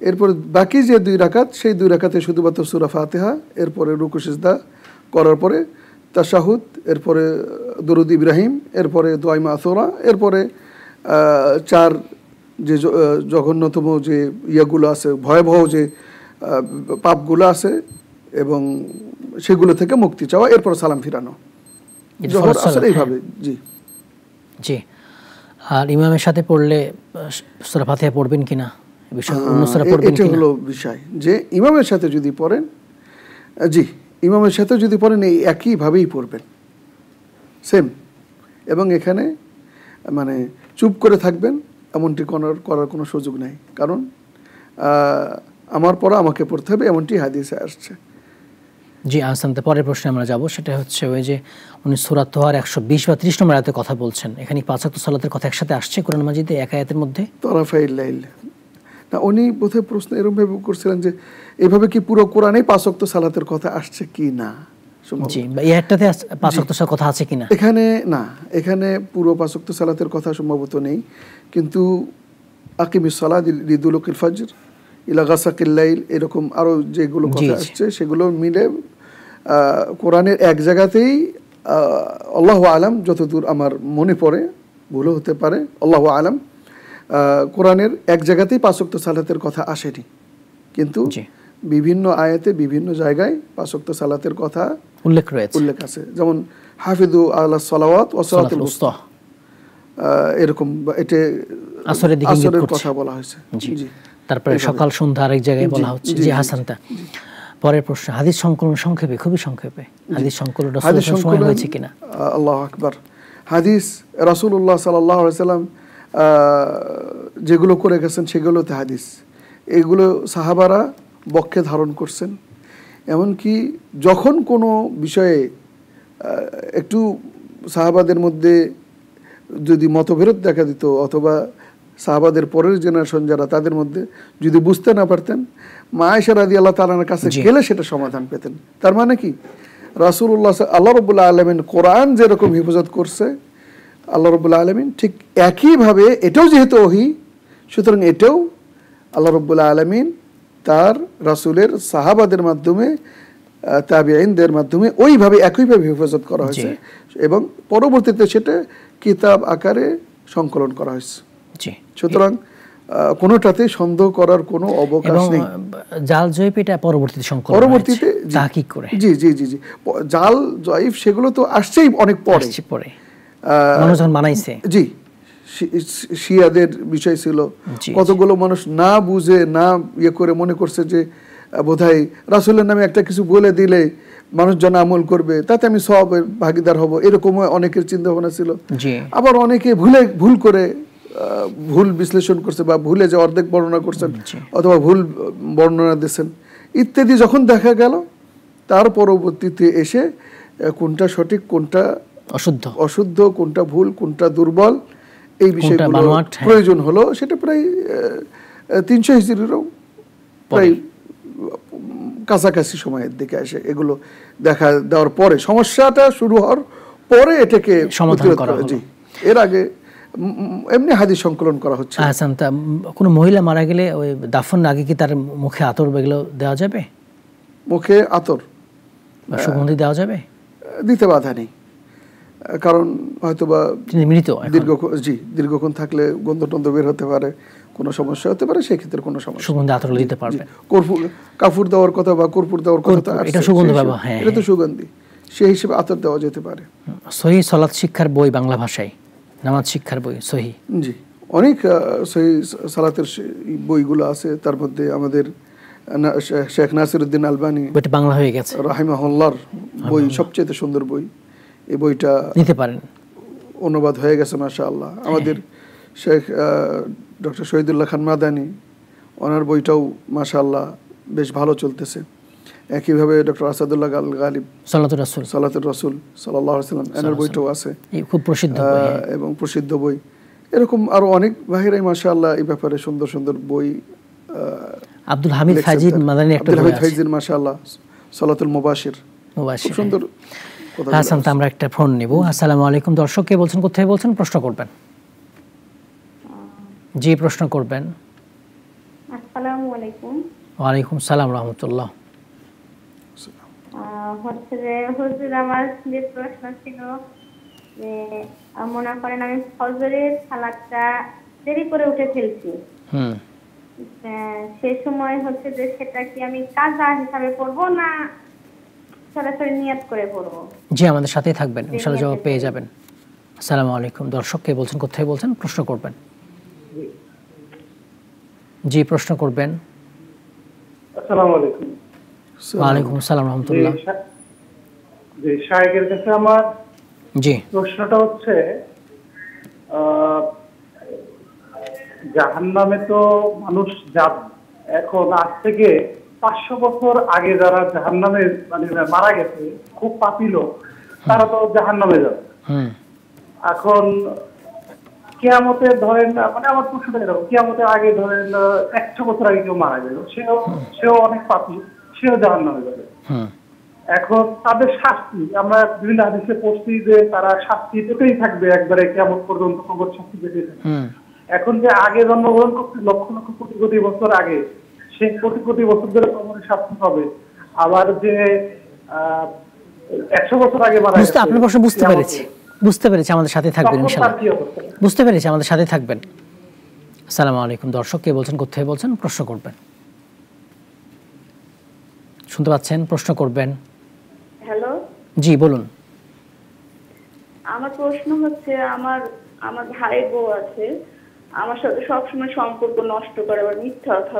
এরপরে বাকি যে দুই রাকাত, সেই দুই রাকাতে শুধুমাত্র সূরা ফাতিহা, এরপরে রুকু সিজদা করার পরে তাশাহুদ, এরপরে দরুদ ইব্রাহিম, এরপরে দোয়া মাসুরা, এরপরে চার যে জঘন্যতম যে ইয়েগুলো আছে, ভয়াবহ যে পাপগুলো আছে, এবং সেগুলো থেকে মুক্তি চাওয়া, এরপর সালাম ফিরানো। জোহর আসর এইভাবে। জি জি। আর ইমামের সাথে পড়লে সূরা ফাতিহা পড়বেন কিনা, এটা হলো বিষয়, যে ইমামের সাথে যদি পড়েন, জি, ইমামের সাথে যদি পড়েন এই একইভাবেই পড়বেন, সেম। এবং এখানে মানে চুপ করে থাকবেন এমনটি করার কোনো সুযোগ নাই, কারণ আমার পড়া আমাকে পড়তে হবে, এমনটি হাদিসে আসছে। জি, আসান্তে পরের প্রশ্নে আমরা যাব। সেটা হচ্ছে ওই যে উনি সূরা তোহার 120 বা 30 নম্বর আয়াতে কথা বলছেন, এখানে 5 ওয়াক্ত সালাতের কথা একসাথে আসছে কোরআন মাজিদে এক আয়াতের মধ্যে? তরাফাইল লাইল না, উনি বোধহয় প্রশ্ন এরকমভাবে করছিলেন যে এভাবে কি পুরো কোরআনে 5 ওয়াক্ত সালাতের কথা আসছে কি না। জি, এই আয়াতটাতে 5 ওয়াক্ত সালাতের কথা আছে কিনা? এখানে না, এখানে পুরো 5 ওয়াক্ত সালাতের কথা সম্ভবত নেই, কিন্তু আকিমিস সালাত লিদুলুকিল ফজর ইলা গাসাকিল লাইল, এরকম আরো যেগুলো কথা আসছে সেগুলো মিলে কোরআনের এক জায়গাতেই, আল্লাহু আলাম, যতদূর আমার মনে পড়ে, ভুলও হতে পারে, আল্লাহু আলাম, কোরআনের এক জায়গাতেই 5 ওয়াক্ত সালাতের কথা আসেনি, কিন্তু বিভিন্ন আয়াতে বিভিন্ন জায়গায় 5 ওয়াক্ত সালাতের কথা উল্লেখ আছে। যেমন হাফিজু আলা সালাওয়াত ওয়া সালাতুল উসতা, এরকম এটা আসরের কথা বলা হয়েছে। জি, তারপরে সকাল সন্ধ্যা আরেক জায়গায় বলা হচ্ছে। জি হাসানতা, পরের প্রশ্ন, হাদিস সংকলন সংক্ষেপে, খুবই সংক্ষেপে, হাদিস সংকলন রাসূলের সময় হয়েছে কিনা? আল্লাহু আকবার। হাদিস রাসূলুল্লাহ সাল্লাল্লাহু আলাইহি সাল্লাম যেগুলো করে গেছেন সেগুলোতে হাদিস, এগুলো সাহাবারা বক্ষে ধারণ করছেন। এমনকি যখন কোনো বিষয়ে একটু সাহাবাদের মধ্যে যদি মতবিরোধ দেখা দিত, অথবা সাহাবাদের পরের জেনারেশন যারা, তাদের মধ্যে যদি বুঝতে না পারতেন, মা আয়েশা রাদিয়াল্লাহু তাআলার কাছে গেলে সেটা সমাধান পেতেন। তার মানে কি, রাসূলুল্লাহ আল্লাহ রাব্বুল আলামিন কোরআন যেরকম হেফাজত করছে, আল্লাহ রাব্বুল আলামিন ঠিক একইভাবে এটাও যেহেতু ওহী, সুতরাং এটাও আল্লাহ রাব্বুল আলামিন তার রাসূলের সাহাবাদের মাধ্যমে, তাবিঈনদের মাধ্যমে ওইভাবে একইভাবে হেফাজত করা হয়েছে, এবং পরবর্তীতে সেটা কিতাব আকারে সংকলন করা হয়েছে। সুতরাং কোনোটাতে সন্দেহ করার কোনো অবকাশ নেই। জাল জয়ীফ এটা পরবর্তীতে তাহকিক করে, জি জি জি জি, জাল জয়ীফ সেগুলো তো আসছেই অনেক পরে, মানুষ যখন বানাইছে। জি, শিয়াদের বিষয় ছিল, কতগুলো মানুষ না বুঝে না ইয়ে করে মনে করছে যে বোধহয় রাসূলের নামে একটা কিছু বলে দিলে মানুষজন আমল করবে, তাতে আমি সওয়াবের ভাগীদার হব, এরকম অনেকের চিন্তা ভাবনা ছিল। আবার অনেকে ভুল করে ভুল বিশ্লেষণ করছে, বা ভুলে যে অর্ধেক বর্ণনা করছেন অথবা ভুল বর্ণনা দিয়েছেন ইত্যাদি। যখন দেখা গেল, তার পরবর্তীতে এসে কোনটা সঠিক, কোনটা অশুদ্ধ, কোনটা ভুল, কোনটা দুর্বল, এই বিষয়গুলো প্রয়োজন হলো, সেটা প্রায় 300 হিজরিরও প্রায় কাছাকাছি সময়ের দিকে আসে। এগুলো দেখা দেওয়ার পরে, সমস্যাটা শুরু হওয়ার পরে এটাকে সমাধান করা হলো। জি, এর আগে এমনি হাদিস সংকলন করা হচ্ছে। আচ্ছা, কোনো মহিলা মারা গেলে ওই দাফন আগে কি তার মুখে আতর এগুলো দেওয়া যাবে? মুখে আতর বা সুগন্ধি দেওয়া যাবে? দিতে বাধা নেই, কারণ হয়তোবা দীর্ঘক্ষণ থাকলে গন্ধ টন্ধ বের হতে পারে, কোনো সমস্যা হতে পারে, সেই ক্ষেত্রে কোনো সমস্যা। সুগন্ধি আতর দিতে পারবে। কাফুর দেওয়ার কথা বা কর্পূর দেওয়ার কথা, এটা সুগন্ধি ব্যবহার, হ্যাঁ, এটা তো সুগন্ধি, সেই হিসেবে আতর দেওয়া যেতে পারে। সহিহ সালাত শিক্ষার বই বাংলা ভাষায়, নামাজ শিক্ষার বই সহিহ, জি, অনেক সহিহ সালাতের বইগুলো আছে। তার মধ্যে আমাদের শেখ নাসিরউদ্দিন আলবানী, বইটা বাংলা হয়ে গেছে, রাহিমাহুল্লাহর বই সবচেয়ে সুন্দর বই। এই বইটা নিতে পারেন, অনুবাদ হয়ে গেছে মাশাআল্লাহ। আমাদের শেখ ডক্টর শহীদুল্লাহ খান মাদানী, ওনার বইটাও মাশাআল্লাহ বেশ ভালো চলতেছে। একইভাবে ডক্টর আসাদুল্লাহ গালিব সালাতুর রাসূল সাল্লাল্লাহু আলাইহি ওয়াসাল্লাম, এনার বইটাও আছে, খুব প্রসিদ্ধ এবং প্রসিদ্ধ বই। এরকম আরো অনেক বাহিরে মাশাআল্লাহ এই ব্যাপারে সুন্দর সুন্দর বই। আব্দুল হামিদ ফাজিদ মাদানী একটা বই আছে, ফাজিদ মাশাআল্লাহ, সালাতুল মুবাশির, খুব সুন্দর। হাসান, আমরা একটা ফোন নেব। আসসালামু আলাইকুম। দর্শক কে বলছেন, কোথায় বলছেন, প্রশ্ন করবেন? জি, প্রশ্ন করবেন। আসসালামু আলাইকুম। ওয়া আলাইকুম সালাম রাহমাতুল্লাহ। হচ্ছে যে হুজুর, আমার যে প্রশ্ন ছিল যে মনে করেন আমি ফজরের সালাতটা দেরি করে উঠে ফেলছি, সেই সময় হচ্ছে যে সেটা কি আমি কাজা হিসাবে পড়বো না সরাসরি নিয়ত করে পড়বো? জি, আমাদের সাথেই থাকবেন, ইনশাআল্লাহ জবাব পেয়ে যাবেন। আসসালামু আলাইকুম। দর্শক কে বলছেন, কোথায় বলছেন, প্রশ্ন করবেন? জি, প্রশ্ন করবেন। আসসালামু আলাইকুম। ওয়া আলাইকুম আসসালাম রাহমাতুল্লাহ। জি, শায়েখের কাছে আমার জি প্রশ্নটা হচ্ছে, জাহান্নামে তো মানুষ যাবে, এখন আজ থেকে 500 বছর আগে যারা জাহান্নামে মানে মারা গেছে, খুব পাপী লোক, তারা তো জাহান্নামে যাবে। এখন কিয়ামতে ধরেন, মানে আমার প্রশ্নটা এরকম, কিয়ামতে আগে ধরেন 100 বছর আগে কেউ মারা গেল, সেও অনেক পাপী, সেও জাহান্নামে যাবে। এখন তাদের শাস্তি আমরা বিভিন্ন হাদিসে পড়ছি যে তারা শাস্তি পেতেই থাকবে, একবারে কিয়ামত পর্যন্ত কবর শাস্তি পেতেই থাকবে। এখন যে আগে জন্মগ্রহণ করছে লক্ষ লক্ষ কোটি কোটি বছর আগে, সে কোটি কোটি বছর ধরে কবরের শাস্তি পাবে। আবার যে 100 বছর আগে মারা গেছে, আপনার প্রশ্ন বুঝতে পেরেছি, আমাদের সাথে থাকবেন ইনশাআল্লাহ। বুঝতে পেরেছি, আমাদের সাথে থাকবেন। আসসালামু আলাইকুম। দর্শক কে বলছেন, কোথায় বলছেন, প্রশ্ন করবেন? শুনতে পাচ্ছেন, প্রশ্ন করবেন। হ্যালো, জি বলুন। আমার প্রশ্ন হচ্ছে, আমার ভাই বউ আছে, আমার সাথে সবসময় সম্পর্ক নষ্ট করে, আবার মিথ্যা কথা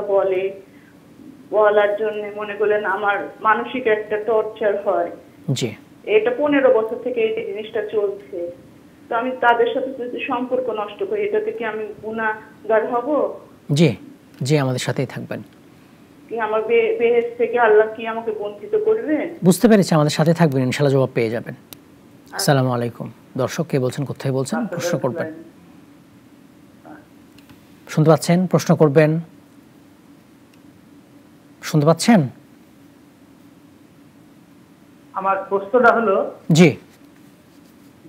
বলার জন্য মনে করলেন আমার মানসিক একটা টর্চার হয়। জি, এটা 15 বছর থেকে এই জিনিসটা চলছে। তো আমি তাদের সাথে যদি সম্পর্ক নষ্ট করি, এটাতে কি আমি গুনাহগার হব? জি জি, আমাদের সাথেই থাকবেন। কি আমার বেহেশত থেকে আল্লাহ কি আমাকে বঞ্চিত করবেন? বুঝতে পেরেছি, আমাদের সাথে থাকবেন, ইনশাআল্লাহ জবাব পেয়ে যাবেন। আসসালামু আলাইকুম। দর্শক কে বলছেন, কোথায় বলছেন, প্রশ্ন করবেন। শুনতে পাচ্ছেন, প্রশ্ন করবেন। শুনতে পাচ্ছেন? আমার প্রশ্নটা হলো, জি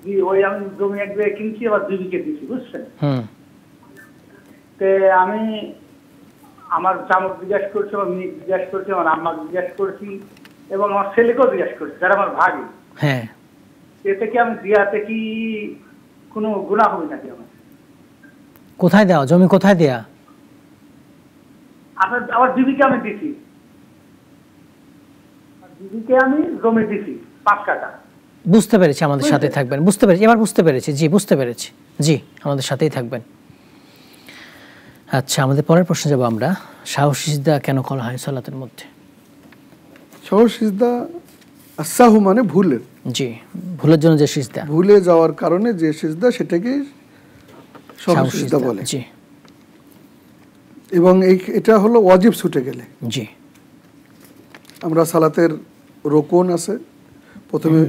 জি ওই আমি জমি এক জায়গায় কিনছি, আবার 2 বিঘে দিচ্ছি, বুঝছেন? তে আমি আমার চামক জিজ্ঞাসা করছি, আমার মেয়ে জিজ্ঞাসা করছি, আমার আম্মাকে জিজ্ঞাসা করছি, এবং আমার ছেলেকেও জিজ্ঞাসা করছি, যারা আমার ভাগি। হ্যাঁ, এতে কি আমি দিয়াতে কি কোনো গুনাহ হবে নাকি আমার? কোথায় দেওয়া জমি, কোথায় দেয়া? আমার দিদিকে আমি দিছি, দিদিকে আমি জমি দিছি 5 কাঠা। বুঝতে পেরেছি, আমাদের সাথে থাকবেন। বুঝতে পেরেছি, এবার বুঝতে পেরেছি। জি বুঝতে পেরেছি। জি, আমাদের সাথেই থাকবেন। আচ্ছা, আমাদের পরের প্রশ্নে যাব আমরা। সাহস সিজদা কেন করা হয় সালাতের মধ্যে? সাহস সিজদা আসাহু মানে ভুলের, জি ভুলের জন্য যে সিজদা, ভুলে যাওয়ার কারণে যে সিজদা, সেটাকে সাহস সিজদা বলে। জি, এবং এটা হলো ওয়াজিব ছুটে গেলে। জি, আমরা সালাতের রোকন আছে, প্রথমে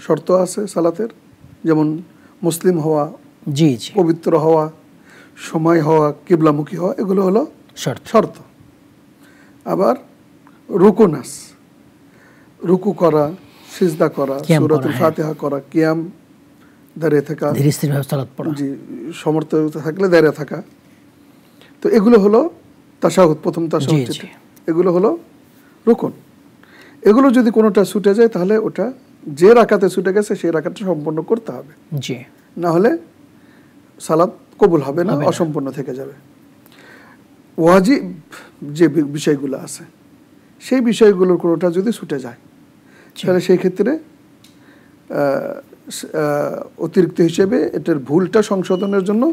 শর্ত আছে সালাতের, যেমন মুসলিম হওয়া, জি জি, পবিত্র হওয়া, সময় হওয়া, কিবলামুখী হওয়া, এগুলো হলো শর্ত। আবার রুকুন আছে, রুকু করা, সিজদা করা, সূরাতুল ফাতিহা করা, কিয়াম দাঁড়িয়ে থাকা, ধীরে স্থিরভাবে সালাত পড়া, জি সমর্থ থাকলে দাঁড়িয়ে থাকা। তো এগুলো হলো তাশাহুদ, প্রথম তাশাহুদ, এগুলো হলো রুকুন। এগুলো যদি কোনোটা ছুটে যায়, তাহলে ওটা যে রাকাতে ছুটে গেছে সেই রাকাতটা সম্পন্ন করতে হবে, জি, না হলে সালাত কবুল হবে না, অসম্পূর্ণ থেকে যাবে। ওয়াজিব যে বিষয়গুলো আছে, সেই বিষয়গুলোর কোনোটা যদি ছুটে যায়, তাহলে সেই ক্ষেত্রে অতিরিক্ত হিসেবে এটার ভুলটা সংশোধনের জন্য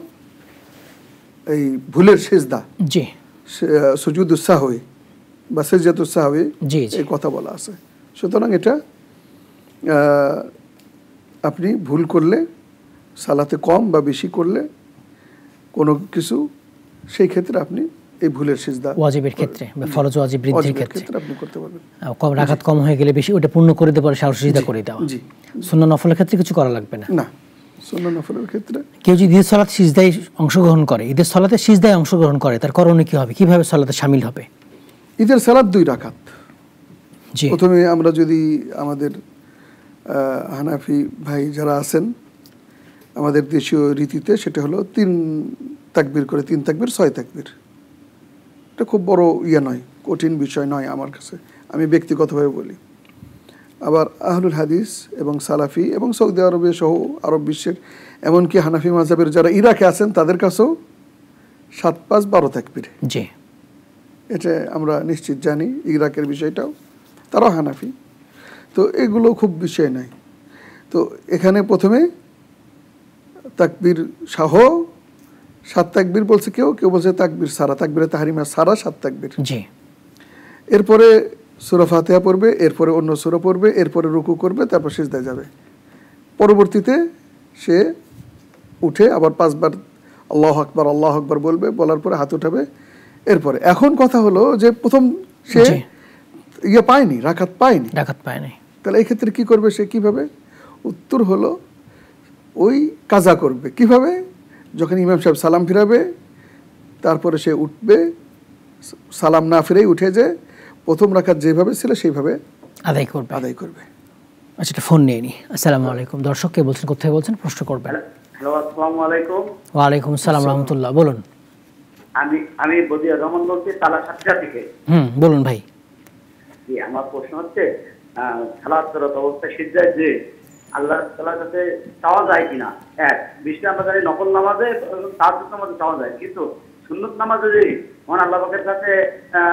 এই ভুলের সিজদা, জি, সুজুদুস সাহওয়ি বা সিজদাতুস সাহওয়ি, এই কথা বলা আছে। সুতরাং এটা আপনি ভুল করলে, সালাতে কম বা বেশি করলে কোনো কিছু, সেই ক্ষেত্রে আপনি এই ভুলের সিজদা ওয়াজিবের ক্ষেত্রে বা ফরজ ওয়াজিব বৃদ্ধির ক্ষেত্রে আপনি করতে পারবেন। কম রাকাত কম হয়ে গেলে বেশি ওটা পূর্ণ করে দেওয়ার সাহস সিজদা করে দেওয়া। জি, সুন্নাহ নফলের ক্ষেত্রে কিছু করা লাগবে না। না, সুন্নাহ নফলের ক্ষেত্রে কেউ যদি ঈদের সালাত সিজদায় অংশগ্রহণ করে, ঈদের সালাতে সিজদায় অংশগ্রহণ করে, তার করণীয় কি হবে, কিভাবে সালাতে শামিল হবে? ঈদের সালাত 2 রাকাত। জি, প্রথমে আমরা যদি আমাদের হানাফি ভাই যারা আছেন, আমাদের দেশীয় রীতিতে সেটা হলো 3 তাকবীর করে, 3 তাকবীর 6 তাকবীর। এটা খুব বড় নয়, কঠিন বিষয় নয় আমার কাছে, আমি ব্যক্তিগতভাবে বলি। আবার আহলুল হাদিস এবং সালাফি এবং সৌদি আরবে সহ আরব বিশ্বের, এমনকি হানাফি মাযহাবের যারা ইরাকে আছেন, তাদের কাছেও 7, 5, 12 তাকবীর। জি, এটা আমরা নিশ্চিত জানি, ইরাকের বিষয়টাও, তারাও হানাফি। তো এগুলো খুব বিষয় নাই। তো এখানে প্রথমে তাকবীর সহ 7 তাকবীর বলছে, কেউ বলছে তাকবীর সারা, তাকবীরে তাহরিমা সারা 7 তাকবীর। জি, এরপরে সূরা ফাতিহা পড়বে, এরপরে অন্য সূরা পড়বে, এরপরে রুকু করবে, তারপর সিজদায় যাবে। পরবর্তীতে সে উঠে আবার 5 বার আল্লাহু আকবার, আল্লাহু আকবার বলবে, বলার পরে হাত উঠাবে। এরপরে এখন কথা হলো যে প্রথম সে পায়নি, রাকাত পায়নি, তাহলে এই ক্ষেত্রে কি করবে, সে কিভাবে? উত্তর হলো ওই কাজা করবে। কিভাবে? যখন ইমাম সাহেব সালাম ফিরাবে, তারপরে সে উঠবে, সালাম না ফিরেই উঠে যে প্রথম রাকাত যেভাবে ছিল সেইভাবে আদায় করবে। আচ্ছা, একটা ফোন নিয়ে নি। আসসালামু আলাইকুম। দর্শক কে বলছেন, কোথায় বলছেন, প্রশ্ন করবেন। হ্যালো, আসসালামু আলাইকুম। ওয়া আলাইকুম আসসালাম রাহমাতুল্লাহ, বলুন। আমি বদিয়া রহমান বলছি, তালাশাটিয়া থেকে। বলুন ভাই। জি, আমার প্রশ্ন হচ্ছে, সালাত অবস্থায় সিজদায় যে আল্লাহ তাআলার কাছে চাওয়া যায় কিনা? এক, বিশেষ আমরা জানি নফল নামাজে, তাহাজ্জুদ নামাজে চাওয়া যায়, কিন্তু সুন্নত নামাজে যে আল্লাহ পাকের কাছে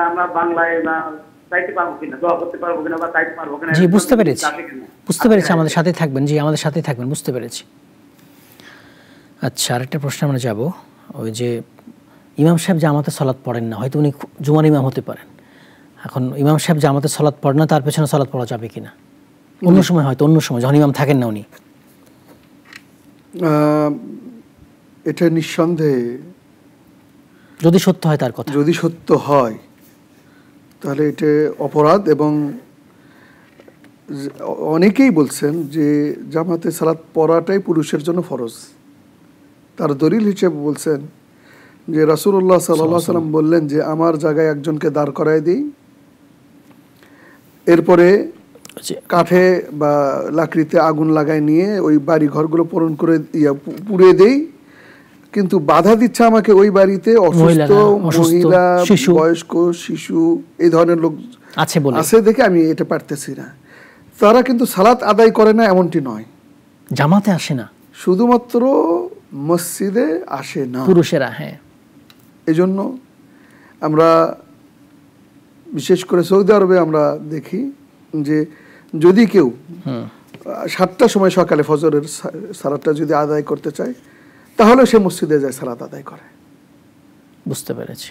আমরা বাংলায় চাইতে পারবো কিনা, দোয়া করতে পারবো কিনা বা চাইতে পারবো কিনা। জি, বুঝতে পেরেছি, আমাদের সাথে থাকবেন। জি, আমাদের সাথেই থাকবেন, বুঝতে পেরেছি। আচ্ছা, আরেকটা প্রশ্ন আমরা যাব। ওই যে ইমাম সাহেব জামাতে সালাত পড়েন না, হয়তো উনি জুমার ইমাম হতে পারেন, এখন ইমাম সাহেব জামাতে সালাত পড়েন না, তার পেছনে সালাত পড়া যাবে কিনা? অন্য সময় হয়তো, অন্য সময় যখন ইমাম থাকেন না উনি। এটা নিঃসন্দেহে যদি সত্য হয় তার কথা, যদি সত্য হয় তাহলে এটা অপরাধ। এবং অনেকেই বলছেন যে জামাতে সালাত পড়াটাই পুরুষের জন্য ফরজ। তার দলিল হিসেবে বলছেন যে রাসূলুল্লাহ সাল্লাল্লাহু আলাইহি ওয়াসাল্লাম বললেন যে আমার জায়গায় একজনকে দাঁড় করায় দিই, এরপরে কাঠে বা লাকড়িতে আগুন লাগায় নিয়ে ওই বাড়ি ঘরগুলো পূরণ করে পুড়িয়ে দেই, কিন্তু বাধা দিচ্ছে আমাকে ওই বাড়িতে অসুস্থ মহিলা, বয়স্ক, শিশু, এই ধরনের লোক আছে দেখে আমি এটা পারতেছি না। তারা কিন্তু সালাত আদায় করে না এমনটি নয়, জামাতে আসে না, শুধুমাত্র মসজিদে আসে না পুরুষেরা। হ্যাঁ, এজন্য আমরা বিশেষ করে সৌদি আরবে আমরা দেখি যে যদি কেউ 7টার সময় সকালে ফজরের সালাতটা যদি আদায় করতে চায়, তাহলে সে মসজিদে যায় সালাত আদায় করে। বুঝতে পেরেছি।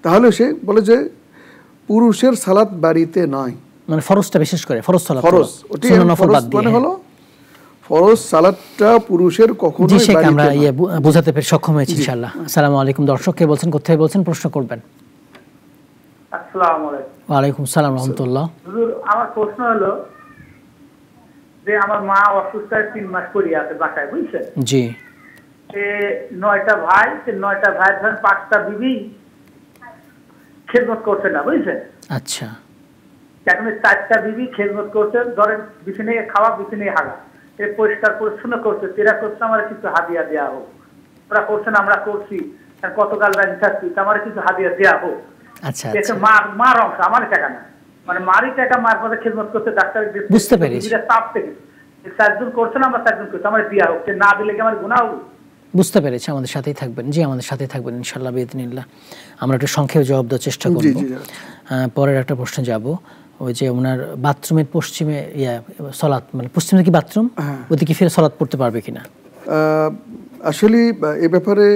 তাহলে সে বলে যে পুরুষের সালাত বাড়িতে নয়, মানে ফরজটা বিশেষ করে ফরজ সালাত, ফরজ মানে হলো ফরজ সালাতটা পুরুষের কখনোই বাড়িতে নয়। আমরা বোঝাতে পেরে সক্ষম হয়েছি ইনশাআল্লাহ। আসসালামু আলাইকুম। দর্শক কে বলছেন, কোথায় বলছেন, প্রশ্ন করবেন। আসসালামু আলাইকুম। ওয়া আলাইকুম সালাম রাহমাতুল্লাহ। হুজুর, আমার প্রশ্ন হলো যে আমার মা অসুস্থ, 3 মাস পড়ে আছে বাসায়, বুঝছেন? জি। 9টা ভাই, 9টা ভাই ধরেন 5টা বিবি খেদমত করছে না, বুঝছেন? আচ্ছা। এখন 4টা বিবি খেদমত করছে, ধরেন বিছানে খাওয়া, বিছানে হাগা, পরিষ্কার পরিচ্ছন্ন করছে, তেরা করছে, আমার কিছু হাদিয়া দেওয়া হোক। ওরা করছে না, আমরা করছি, কতকাল ব্যাংক থাকছি, আমার কিছু হাদিয়া দেওয়া হোক। আচ্ছা, মার অংশ, আমার টাকা না, মানে মারই টাকা, মার পথে খেদমত করছে, ডাক্তার বুঝতে পেরেছি, চাপ থেকে 4জন করছে না, আমরা 4জন করছি, আমার দেওয়া হোক, না দিলে কি আমার গুনাহ হবে? বুঝতে পেরেছি। আমাদের সাথেই থাকবেন। জি, আমাদের সাথেই থাকবেন ইনশাআল্লাহ বিইذনিল্লাহ। আমরা একটু সংক্ষেপে জবাব দেওয়ার চেষ্টা করব। পরের একটা প্রশ্ন যাব। ওই যে ওনার বাথরুমের পশ্চিমে সালাত, মানে পশ্চিমে কি বাথরুম, ওদিকে কি ফিরে সালাত পড়তে পারবে কিনা? আসলে এই ব্যাপারে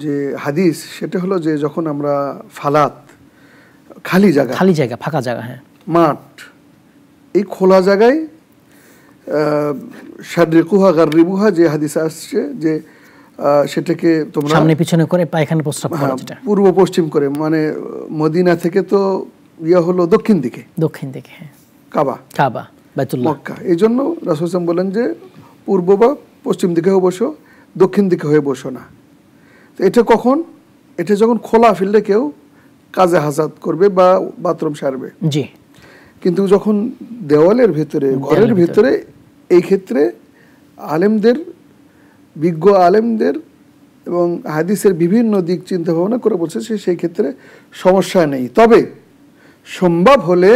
যে হাদিস, সেটা হলো যে যখন আমরা ফালাত, খালি জায়গা, ফাঁকা জায়গা, হ্যাঁ, মাঠ, এই খোলা জায়গায় শাররিকুহা গাররিবুহা যে হাদিস আসছে যে সেটাকে তোমরা সামনে পিছনে করে পায়খানা প্রস্রাব করা, যেটা পূর্ব পশ্চিম করে, মানে মদিনা থেকে তো হলো দক্ষিণ দিকে, হ্যাঁ, কাবা বাইতুল্লাহ, মক্কা। এই জন্য রাসূল সাল্লাল্লাহু আলাইহি ওয়াসাল্লাম বলেন যে পূর্ব বা পশ্চিম দিকে হয়ে বসো, দক্ষিণ দিকে হয়ে বসো না। তো এটা কখন? এটা যখন খোলা ফিল্ডে কেউ কাজে হাজাত করবে বা বাথরুম সারবে। জি। কিন্তু যখন দেওয়ালের ভেতরে, ঘরের ভেতরে, এই ক্ষেত্রে আলেমদের, বিজ্ঞ আলেমদের এবং হাদিসের বিভিন্ন দিক চিন্তা ভাবনা করে বলছে সেই ক্ষেত্রে সমস্যা নেই। তবে সম্ভব হলে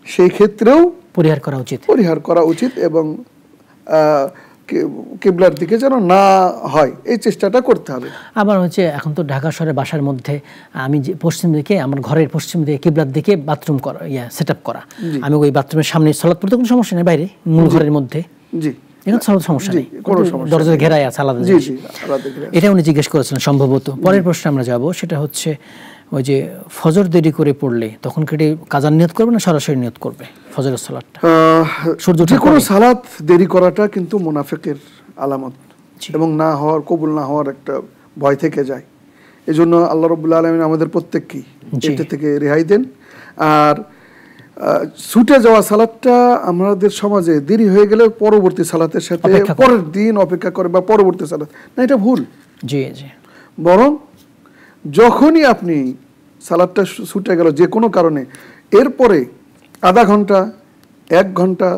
সেই ক্ষেত্রেও পরিহার করা উচিত এবং কিবলার দিকে যেন না হয় এই চেষ্টাটা করতে হবে। আবার হচ্ছে এখন তো ঢাকা শহরে বাসার মধ্যে আমি যে পশ্চিম দিকে, আমার ঘরের পশ্চিম দিকে কিবলার দিকে বাথরুম করা, সেট আপ করা, আমি ওই বাথরুমের সামনে সালাত পড়তে কোনো সমস্যা নেই, বাইরে মূল ঘরের মধ্যে, জি, এখন সালাত সমস্যা নেই, দরজা ঘেরাই আছে আলাদা। এটা উনি জিজ্ঞেস করেছিলেন সম্ভবত। পরের প্রশ্নে আমরা যাব, সেটা হচ্ছে ওই যে ফজর দেরি করে পড়লে তখন কি কাজার নিয়ত করবে না সরাসরি নিয়ত করবে ফজরের সালাতটা? যে কোনো সালাত দেরি করাটা কিন্তু মুনাফিকের আলামত এবং না হওয়ার, কবুল না হওয়ার একটা ভয় থেকে যায়। এজন্য আল্লাহ রাব্বুল আলামিন আমাদের প্রত্যেককেই এটা থেকে রেহাই দেন। আর ছুটে যাওয়া সালাতটা আমাদের সমাজে দেরি হয়ে গেলে পরবর্তী সালাতের সাথে পরের দিন অপেক্ষা করে বা পরবর্তী সালাত, না, এটা ভুল। জি জি। বরং যখনই আপনি সালাতটা ছুটে গেল যে কোনো কারণে, এরপরে আধা ঘন্টা, 1 ঘন্টা,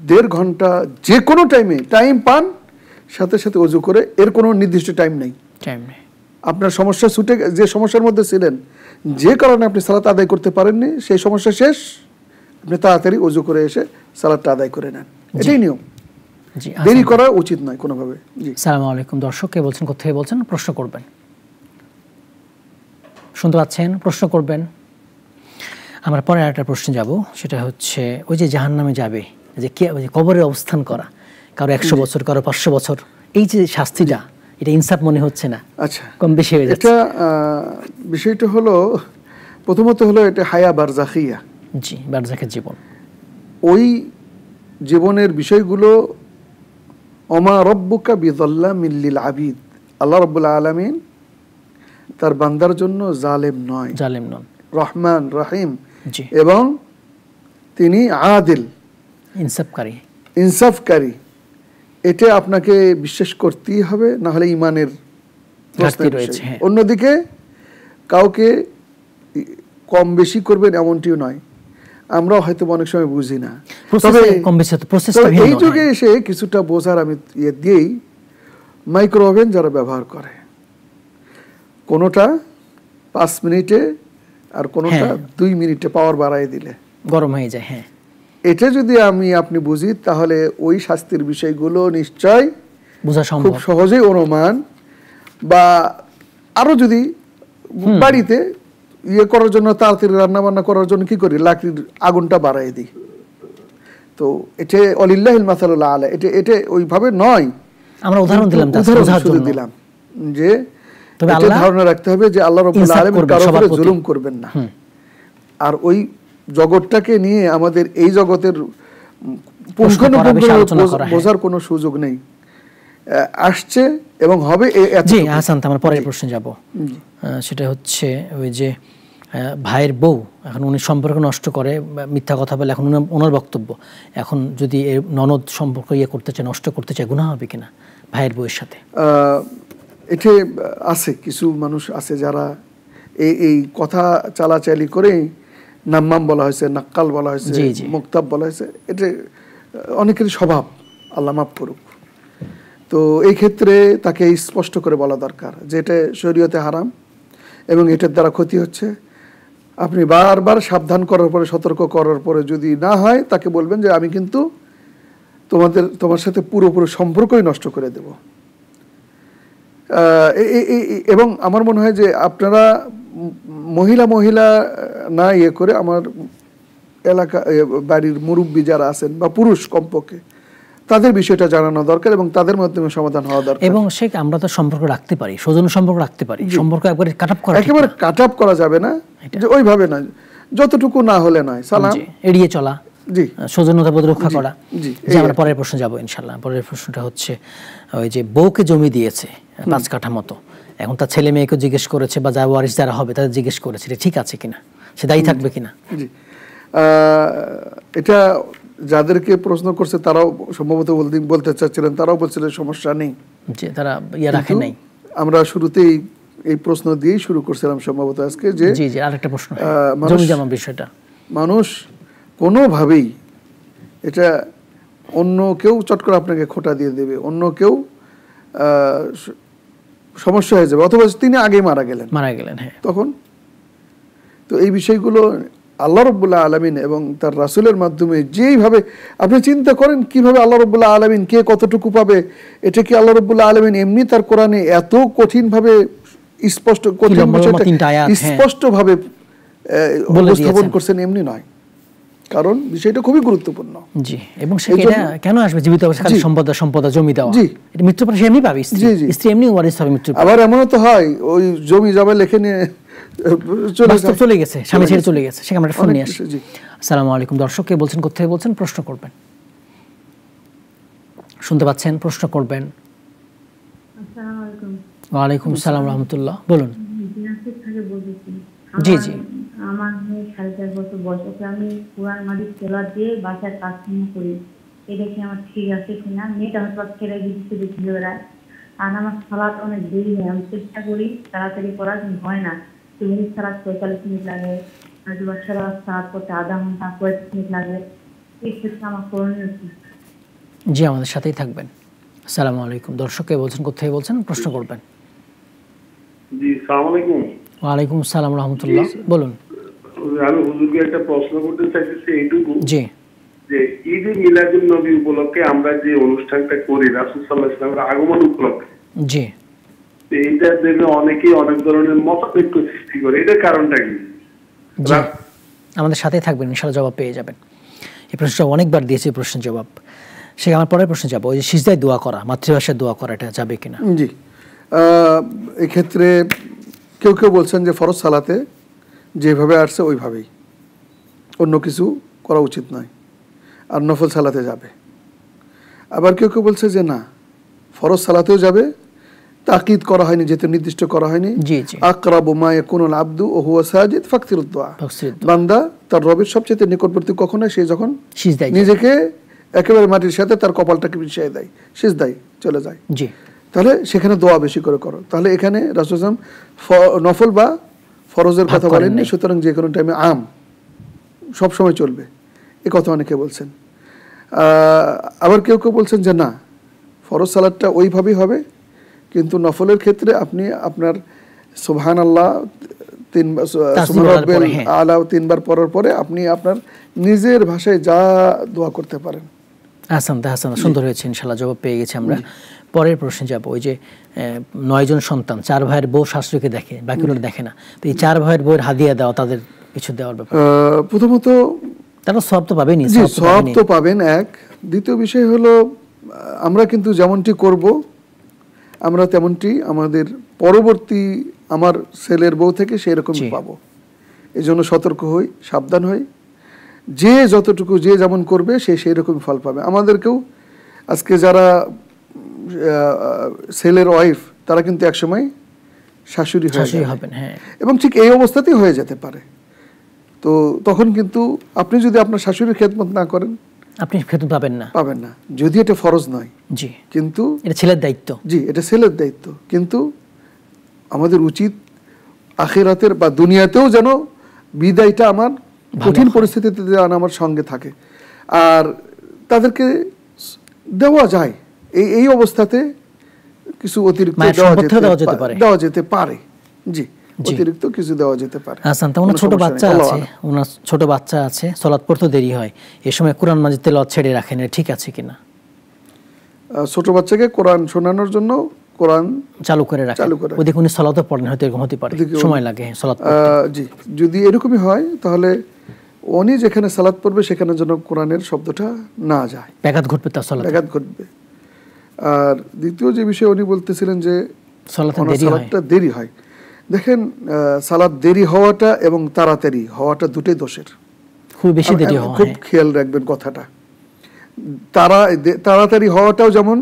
1.5 ঘন্টা, যে কোনো টাইম পান, সাথে সাথে ওযু করে, এর কোনো নির্দিষ্ট টাইম নেই। আপনার সমস্যা ছুটে, যে সমস্যার মধ্যে ছিলেন, যে কারণে আপনি সালাত আদায় করতে পারেননি, সেই সমস্যা শেষ, আপনি তাড়াতাড়ি ওযু করে এসে সালাতটা আদায় করে নেন। এটাই নিয়ম। জি, দেরি করা উচিত নয় কোনোভাবে। জি। আসসালামু আলাইকুম। দর্শক কে বলছেন, কোথায় বলছেন, প্রশ্ন করবেন, শুনতে পাচ্ছেন, প্রশ্ন করবেন। আমরা পরে আরেকটা প্রশ্নে যাব, সেটা হচ্ছে ওই যে জাহান্নামে যাবে, যে কবরে অবস্থান করা, কারো 100 বছর, কারো 500 বছর, এই যে শাস্তিটা, এটা ইনসাফ মনে হচ্ছে না? আচ্ছা, কম বেশি হয়ে যাচ্ছে। এটা বিষয়টা হলো, প্রথমত হলো এটা হায়া বারজাখিয়া। জি, বারজাখের জীবন। ওই জীবনের বিষয়গুলো, ওমা রব্বুকা বিযাল্লামিল লিল আবিদ, আল্লাহ রাব্বুল আলামিন তার বান্দার জন্য জালেম নন, রহমান রহিম, এবং তিনি আদিল, ইনসাফকারী। এটা আপনাকে বিশ্বাস করতেই হবে, না হলে ইমানের ঘাটতি রয়েছে। অন্যদিকে কাউকে কম বেশি করবেন এমনটিও নয়, আমরা হয়তো অনেক সময় বুঝি না। তবে এই যুগে এসে কিছুটা বোঝার আমি দিয়েই, মাইক্রো ওভেন যারা ব্যবহার করে, কোনোটা 5 মিনিটে আর কোনোটা 2 মিনিটে পাওয়ার বাড়াই দিলে গরম হয়ে যায়। হ্যাঁ, এটা যদি আপনি বুঝি, তাহলে ওই শাস্তির বিষয়গুলো নিশ্চয় বোঝা সম্ভব, খুব সহজেই অনুমান। বা আরো যদি বাড়িতে করার জন্য, তাড়াতাড়ি রান্না বান্না করার জন্য কি করি, লাকড়ির আগুনটা বাড়াই দিই। তো এটা ওয়ালিল্লাহিল মাসালুল আলা, এটা ওইভাবে নয়, আমরা উদাহরণ দিলাম যে এটা ধারণা রাখতে হবে যে আল্লাহ রাব্বুল আলামিন কারো উপরে জুলুম করবেন না। আর ওই জগৎটাকে নিয়ে আমাদের এই জগতের বোঝার কোনো সুযোগ নেই, আসছে এবং হবে। জি হাসান, আমরা পরের প্রশ্নে যাব। সেটা হচ্ছে ওই যে ভাইয়ের বউ, এখন উনি সম্পর্ক নষ্ট করে, মিথ্যা কথা বলে, এখন ওনার বক্তব্য, এখন যদি ননদ সম্পর্ক করতে চায়, নষ্ট করতে চায়, গুনাহ হবে কিনা ভাইয়ের বউয়ের সাথে? এটা আছে, কিছু মানুষ আছে যারা এই কথা চালাচালি করে নাম্মাম বলা হয়েছে, নাক্কাল বলা হয়েছে, মুক্তাব বলা হয়েছে, এটা অনেকেরই স্বভাব, আল্লাহ মাফ করুক। তো এই ক্ষেত্রে তাকে স্পষ্ট করে বলা দরকার যে এটা শরীয়তে হারাম এবং এটার দ্বারা ক্ষতি হচ্ছে। আপনি বারবার সাবধান করার পরে, সতর্ক করার পরে যদি না হয়, তাকে বলবেন যে আমি কিন্তু তোমার সাথে পুরোপুরি সম্পর্কই নষ্ট করে দেব। এবং আমার মনে হয় যে আপনারা মহিলা না করে, আমার এলাকা বাড়ির মুরব্বী যারা আছেন বা পুরুষ কমপক্ষে, তাদের বিষয়টা জানানো দরকার এবং তাদের মাধ্যমে সমাধান হওয়া দরকার। এবং আমরা তো সম্পর্ক রাখতে পারি, সৌজন্য সম্পর্ক রাখতে পারি, সম্পর্ক একবারে একেবারে কাট আপ করা যাবে না, যে ওইভাবে না, যতটুকু না হলে নয়, সালাম এড়িয়ে চলা, জি, সৌজন্যতাবোধ রক্ষা করা। জি, আমরা পরের প্রশ্ন যাব ইনশাআল্লাহ। পরের প্রশ্নটা হচ্ছে ওই যে বউকে জমি দিয়েছে 5 কাঠা মতো, এখন তার ছেলে মেয়েকে জিজ্ঞেস করেছে, বা যারা ওয়ারিস যারা হবে তাদের জিজ্ঞেস করেছে এটা ঠিক আছে কিনা, সে দায়ী থাকবে কিনা? জি, এটা যাদেরকে প্রশ্ন করছে তারাও সম্ভবত বলতে চাচ্ছিলেন, তারাও বলছিলেন সমস্যা নেই, যে তারা রাখে নাই। আমরা শুরুতেই এই প্রশ্ন দিয়েই শুরু করছিলাম সম্ভবত আজকে, যে জি জি আরেকটা প্রশ্ন, জমি জমা বিষয়টা, মানুষ কোনোভাবেই এটা অন্য কেউ চট করে আপনাকে খোটা দিয়ে দেবে, অন্য কেউ সমস্যা হয়ে যাবে, অথবা তিনি আগেই মারা গেলেন, হ্যাঁ, তখন তো এই বিষয়গুলো আল্লাহ রাব্বুল আলামিন এবং তার রাসূলের মাধ্যমে যেইভাবে আপনি চিন্তা করেন, কিভাবে আল্লাহ রাব্বুল আলামিন কে কতটুকু পাবে, এটা কি আল্লাহ রাব্বুল আলামিন এমনি তার কোরআনে এত কঠিনভাবে স্পষ্টভাবে উপস্থাপন করছেন, এমনি নয়, কারণ বিষয়টা খুবই গুরুত্বপূর্ণ। জি, এবং সেটা কেন আসবে জীবিত অবস্থায় খালি সম্পদ জমি দেওয়া? জি, এটা মৃত্যুর পরে সে এমনি পাবে, স্ত্রী এমনি ওয়ারিস হবে মৃত্যুর পরে। আবার এমনও তো হয়, ওই জমি জমা লিখে নিয়ে চলে গেছে, স্বামী ছেড়ে চলে গেছে, সেখানে আমরা ফোন নিয়ে আসি। আসসালামু আলাইকুম, দর্শক কে বলছেন, কোথা থেকে বলছেন, প্রশ্ন করবেন, শুনতে পাচ্ছেন, প্রশ্ন করবেন। আসসালামু আলাইকুম। ওয়া আলাইকুম আসসালাম ওয়া রাহমাতুল্লাহ, বলুন। জি জি, আমার 4.5 বছর বয়স আছে, আমি কোরআন মাজিদ তেলাওয়াত দিয়ে বাসায় কাজকর্ম করি, এটা কি আমার ঠিক আছে কিনা? মেয়েটা হয়তো ছেড়ে দিতে দেখে বেড়ায়, আর আমার সালাত অনেক দেরি হয়, আমি চেষ্টা করি তাড়াতাড়ি করার, কিন্তু হয় না। 2 মিনিট সালাত 45 মিনিট লাগে, আর দুবার সালাত করতে আধা ঘন্টা 45 মিনিট লাগে, এই ক্ষেত্রে আমার করণীয় কি? জি, আমাদের সাথেই থাকবেন। আসসালামু আলাইকুম, দর্শককে বলছেন, কোথায় বলছেন, প্রশ্ন করবেন। জি, আসসালামু আলাইকুম। ওয়া আলাইকুম আসসালাম ওয়া রাহমাতুল্লাহ, বলুন। আমি হুজুরকে একটা প্রশ্ন করতে চাইতেছি, এইটুকু জি, যে ঈদে মিলাদুন নবী উপলক্ষে আমরা যে অনুষ্ঠানটা করি রাসূল সাল্লাল্লাহু আলাইহি ওয়াসাল্লামের আগমন উপলক্ষে, জি, এইটা দেখে অনেকেই অনেক ধরনের মতপার্থক্য সৃষ্টি করে, এটার কারণটা কি? আমাদের সাথেই থাকবেন, ইনশাআল্লাহ জবাব পেয়ে যাবেন। এই প্রশ্নটা অনেকবার দিয়েছি, প্রশ্নের জবাব। সে আমার পরের প্রশ্নে যাবো, ওই যে সিজদায় দোয়া করা, মাতৃভাষায় দোয়া করা, এটা যাবে কিনা? জি, এক্ষেত্রে কেউ কেউ বলছেন যে ফরজ সালাতে যেভাবে আসছে ওইভাবেই, অন্য কিছু করা উচিত নয়, আর নফল সালাতে যাবে। আবার কেউ কেউ বলছে যে না, ফরজ সালাতেও যাবে, তাকিদ করা হয়নি, যেহেতু নির্দিষ্ট করা হয়নি। আকরাবু মা ইয়াকুনুল আবদু ওয়া হুয়া সাজিদ ফাকসিরুদ দুআ, বান্দা তার রবের সবচেয়ে নিকটবর্তী কখন হয়, সে যখন নিজেকে একেবারে মাটির সাথে তার কপালটাকে মিশিয়ে দেয়, সিজদায় চলে যায়, তাহলে সেখানে দোয়া বেশি করে করো। তাহলে এখানে রাসূল সাল্লাল্লাহু আলাইহি ওয়াসাল্লাম নফল বা ফরজের কথা বলেননি, সুতরাং যে কোনো টাইমে আম সব সময় চলবে, এ কথা অনেকে বলছেন। আবার কেউ কেউ বলছেন যে না, ফরজ সালাতটা ওইভাবেই হবে, কিন্তু নফলের ক্ষেত্রে আপনি আপনার সুবহানাল্লাহ তিনবার পড়ার পরে আপনি আপনার নিজের ভাষায় যা দোয়া করতে পারেন। হাসান, সুন্দর হয়েছে, ইনশাআল্লাহ জবাব পেয়ে গেছি আমরা। পরের প্রশ্নে যাব। ওই যে 9 জন সন্তান, 4 ভাইয়ের বউ শাশুড়িকে দেখে, বাকিগুলো দেখে না, তো এই 4 ভাইয়ের বউয়ের হাদিয়া দেওয়া, তাদের কিছু দেওয়ার ব্যাপার, প্রথমত তারা সওয়াব তো পাবেনই, সওয়াব তো পাবেন এক। দ্বিতীয় বিষয় হলো, আমরা কিন্তু যেমনটি করব আমরা তেমনটি আমাদের পরবর্তী আমার ছেলের বউ থেকে সেই রকমই পাবো। এই জন্য সতর্ক হই, সাবধান হই, যে যতটুকু যে যেমন করবে সে সেই রকম ফল পাবে। আমাদেরকেও আজকে যারা ছেলের ওয়াইফ, তারা কিন্তু একসময় শাশুড়ি হবেন, এবং ঠিক এই অবস্থাতেই হয়ে যেতে পারে। তো তখন কিন্তু আপনি যদি আপনার শাশুড়ির খেদমত না করেন, আপনি খেদমত পাবেন না, যদি এটা ফরজ নয়। জি, কিন্তু এটা ছেলের দায়িত্ব। জি, এটা ছেলের দায়িত্ব, কিন্তু আমাদের উচিত আখিরাতের বা দুনিয়াতেও যেন বিদায়টা আমার কঠিন পরিস্থিতিতে আমার সঙ্গে থাকে, আর তাদেরকে দেওয়া যায়। এই অবস্থাতে কিছু অতিরিক্ত দেওয়া যেতে পারে। জি, অতিরিক্ত কিছু দেওয়া যেতে পারে। হাসান, ওনার ছোট বাচ্চা আছে, সালাত পড়তে দেরি হয়, এই সময় কোরআন মাজিদ তেলাওয়াত ছেড়ে রাখেন, ঠিক আছে কিনা? ছোট বাচ্চাকে কোরআন শোনানোর জন্য কোরআন চালু করে রাখেন, ওদিকে উনি সালাতও পড়েন, হয়তো এরকম হতে পারে, সময় লাগে সালাত পড়তে। জি, যদি এরকমই হয় তাহলে উনি যেখানে সালাত পড়বে সেখানে যেন কোরআনের শব্দটা না যায়, ব্যাঘাত ঘটবে, তার ব্যাঘাত ঘটবে। আর দ্বিতীয় যে বিষয় উনি বলতেছিলেন যে সালাতটা দেরি হয়, দেখেন সালাত দেরি হওয়াটা এবং তাড়াতাড়ি হওয়াটা দুটোই দোষের, খুব বেশি দেরি হওয়া, খুব খেয়াল রাখবেন কথাটা। তাড়াতাড়ি হওয়াটাও যেমন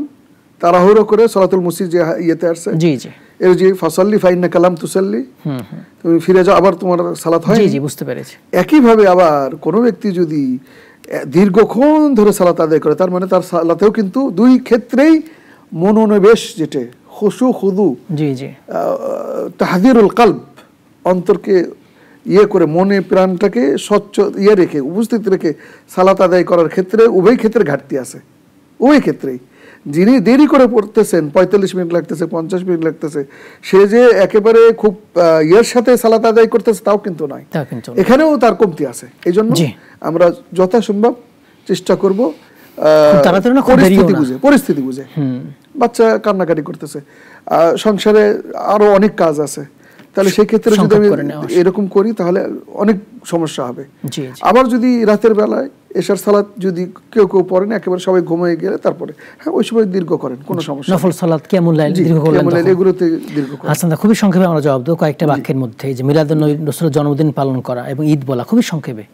তাড়াহুড়ো করে সালাতুল মুসির যে ইয়েতে আসছে, জি জি, এই যে ফাসাল্লি ফাইন্না কালাম তুসাল্লি, তুমি ফিরে যাও, আবার তোমার সালাত হয়। জি জি, বুঝতে পেরেছি। একইভাবে আবার কোনো ব্যক্তি যদি দীর্ঘক্ষণ ধরে সালাত আদায় করে, তার মানে তার সালাতেও কিন্তু দুই ক্ষেত্রেই মনোনিবেশ, যেটা খুশু খুদু, জি জি, তাহদিরুল কলব, অন্তরকে করে মনে প্রাণটাকে স্বচ্ছ রেখে, উপস্থিত রেখে সালাত আদায় করার ক্ষেত্রে উভয় ক্ষেত্রে ঘাটতি আছে। উভয় ক্ষেত্রেই যিনি দেরি করে পড়তেছেন, 45 মিনিট লাগতেছে, 50 মিনিট লাগতেছে, সে যে একেবারে খুব সাথে সালাত আদায় করতেছে তাও কিন্তু নয়, এখানেও তার কমতি আছে। এই জন্য আমরা যথাসম্ভব চেষ্টা করব পরিস্থিতি বুঝে। বাচ্চা কান্নাকাটি করতেছে, সংসারে আরো অনেক কাজ আছে, তাহলে সেই ক্ষেত্রে যদি আমি এরকম করি তাহলে অনেক সমস্যা হবে। আবার যদি রাতের বেলায় এশার সালাত যদি কেউ পড়েন, একেবারে সবাই ঘুমিয়ে গেলে তারপরে ওই সময় দীর্ঘ করেন, কোনো সমস্যা। নফল সালাত কিয়ামুল লাইল দীর্ঘ করলেন, এগুলোতে দীর্ঘ করেন। হাসান, খুবই সংক্ষেপে আমরা জবাব দেব কয়েকটা বাক্যের মধ্যে। যে মিলাদুন নবী রাসূলের জন্মদিন পালন করা এবং ঈদ বলা, খুবই সংক্ষেপে।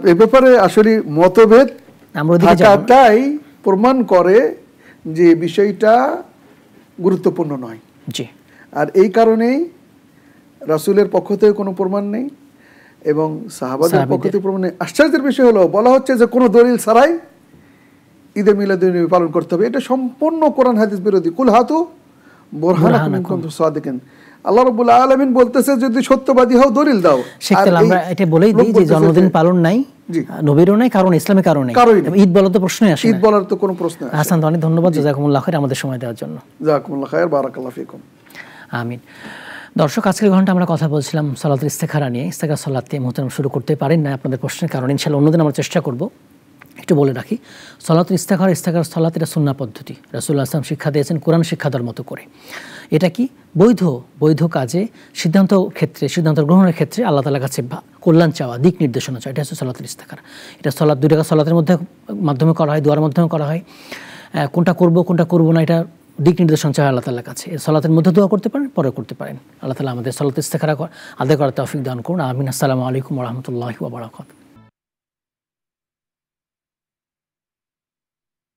এই ব্যাপারে আসলে মতভেদ থাকাটাই প্রমাণ করে যে বিষয়টা গুরুত্বপূর্ণ নয়। জি, আর এই কারণেই রাসূলের পক্ষ থেকে কোনো প্রমাণ নেই এবং সাহাবাদের পক্ষ থেকে প্রমাণ নেই। আশ্চর্যের বিষয় হলো, বলা হচ্ছে যে কোনো দলিল ছাড়াই ঈদে মিলাদুন্নবী পালন করতে হবে, এটা সম্পূর্ণ কোরআন হাদিস বিরোধী। কুল হাতু বুরহানাকুম ইন কুনতুম সাদিকিন, আল্লাহ রাব্বুল আলামিন বলতেছে যদি সত্যবাদী হও দলিল দাও। সেক্ষেত্রে আমরা এটা বলেই দিই যে জন্মদিন পালন নাই, নবীরও নাই, কারণ ইসলামের কারণে ঈদ বলার তো প্রশ্নই আসে না, ঈদ বলার তো কোনো প্রশ্ন আসে না। হাসান, অনেক ধন্যবাদ, জাযাকুমুল্লাহ খাইর আমাদের সময় দেওয়ার জন্য। জাযাকুমুল্লাহ খাইর, বারাকাল্লাহু ফিকুম। আমিন। দর্শক, আজকের ঘন্টা আমরা কথা বলছিলাম সালাতুল ইস্তেখারা নিয়ে। ইস্তেখারা সালাতে মুহতারাম শুরু করতে পারেন না আপনাদের প্রশ্নের কারণে, ইনশাআল্লাহ অন্যদিন আমরা চেষ্টা করব। একটু বলে রাখি, সলাতুল ইস্তেখার সলাত এটা সুন্নাহ পদ্ধতি, রাসূলুল্লাহ সাল্লাল্লাহু আলাইহি ওয়াসাল্লাম শিক্ষা দিয়েছেন কোরআন শিক্ষাদার মতো করে। এটা কি বৈধ কাজে সিদ্ধান্ত গ্রহণের ক্ষেত্রে আল্লাহ তাআলার কাছে কল্যাণ চাওয়া, দিক নির্দেশনা চাওয়া, এটা হচ্ছে সলাতুল ইস্তেখার। এটা সলাত 2 রাকাত সলাতের মাধ্যমে করা হয়, দোয়ার মাধ্যমে করা হয়। কোনটা করব না এটা দিক নির্দেশনা চাওয়া আল্লাহ তাআলার কাছে। সলাতের মধ্যে দোয়া করতে পারেন, পরে করতে পারেন। আল্লাহ তাআলা আমাদের সলাতুল ইস্তেখার আদায় করার তৌফিক দান করুন। আমিন। আসসালামু আলাইকুম ওয়া রাহমাতুল্লাহি ওয়া বারাকাতুহু।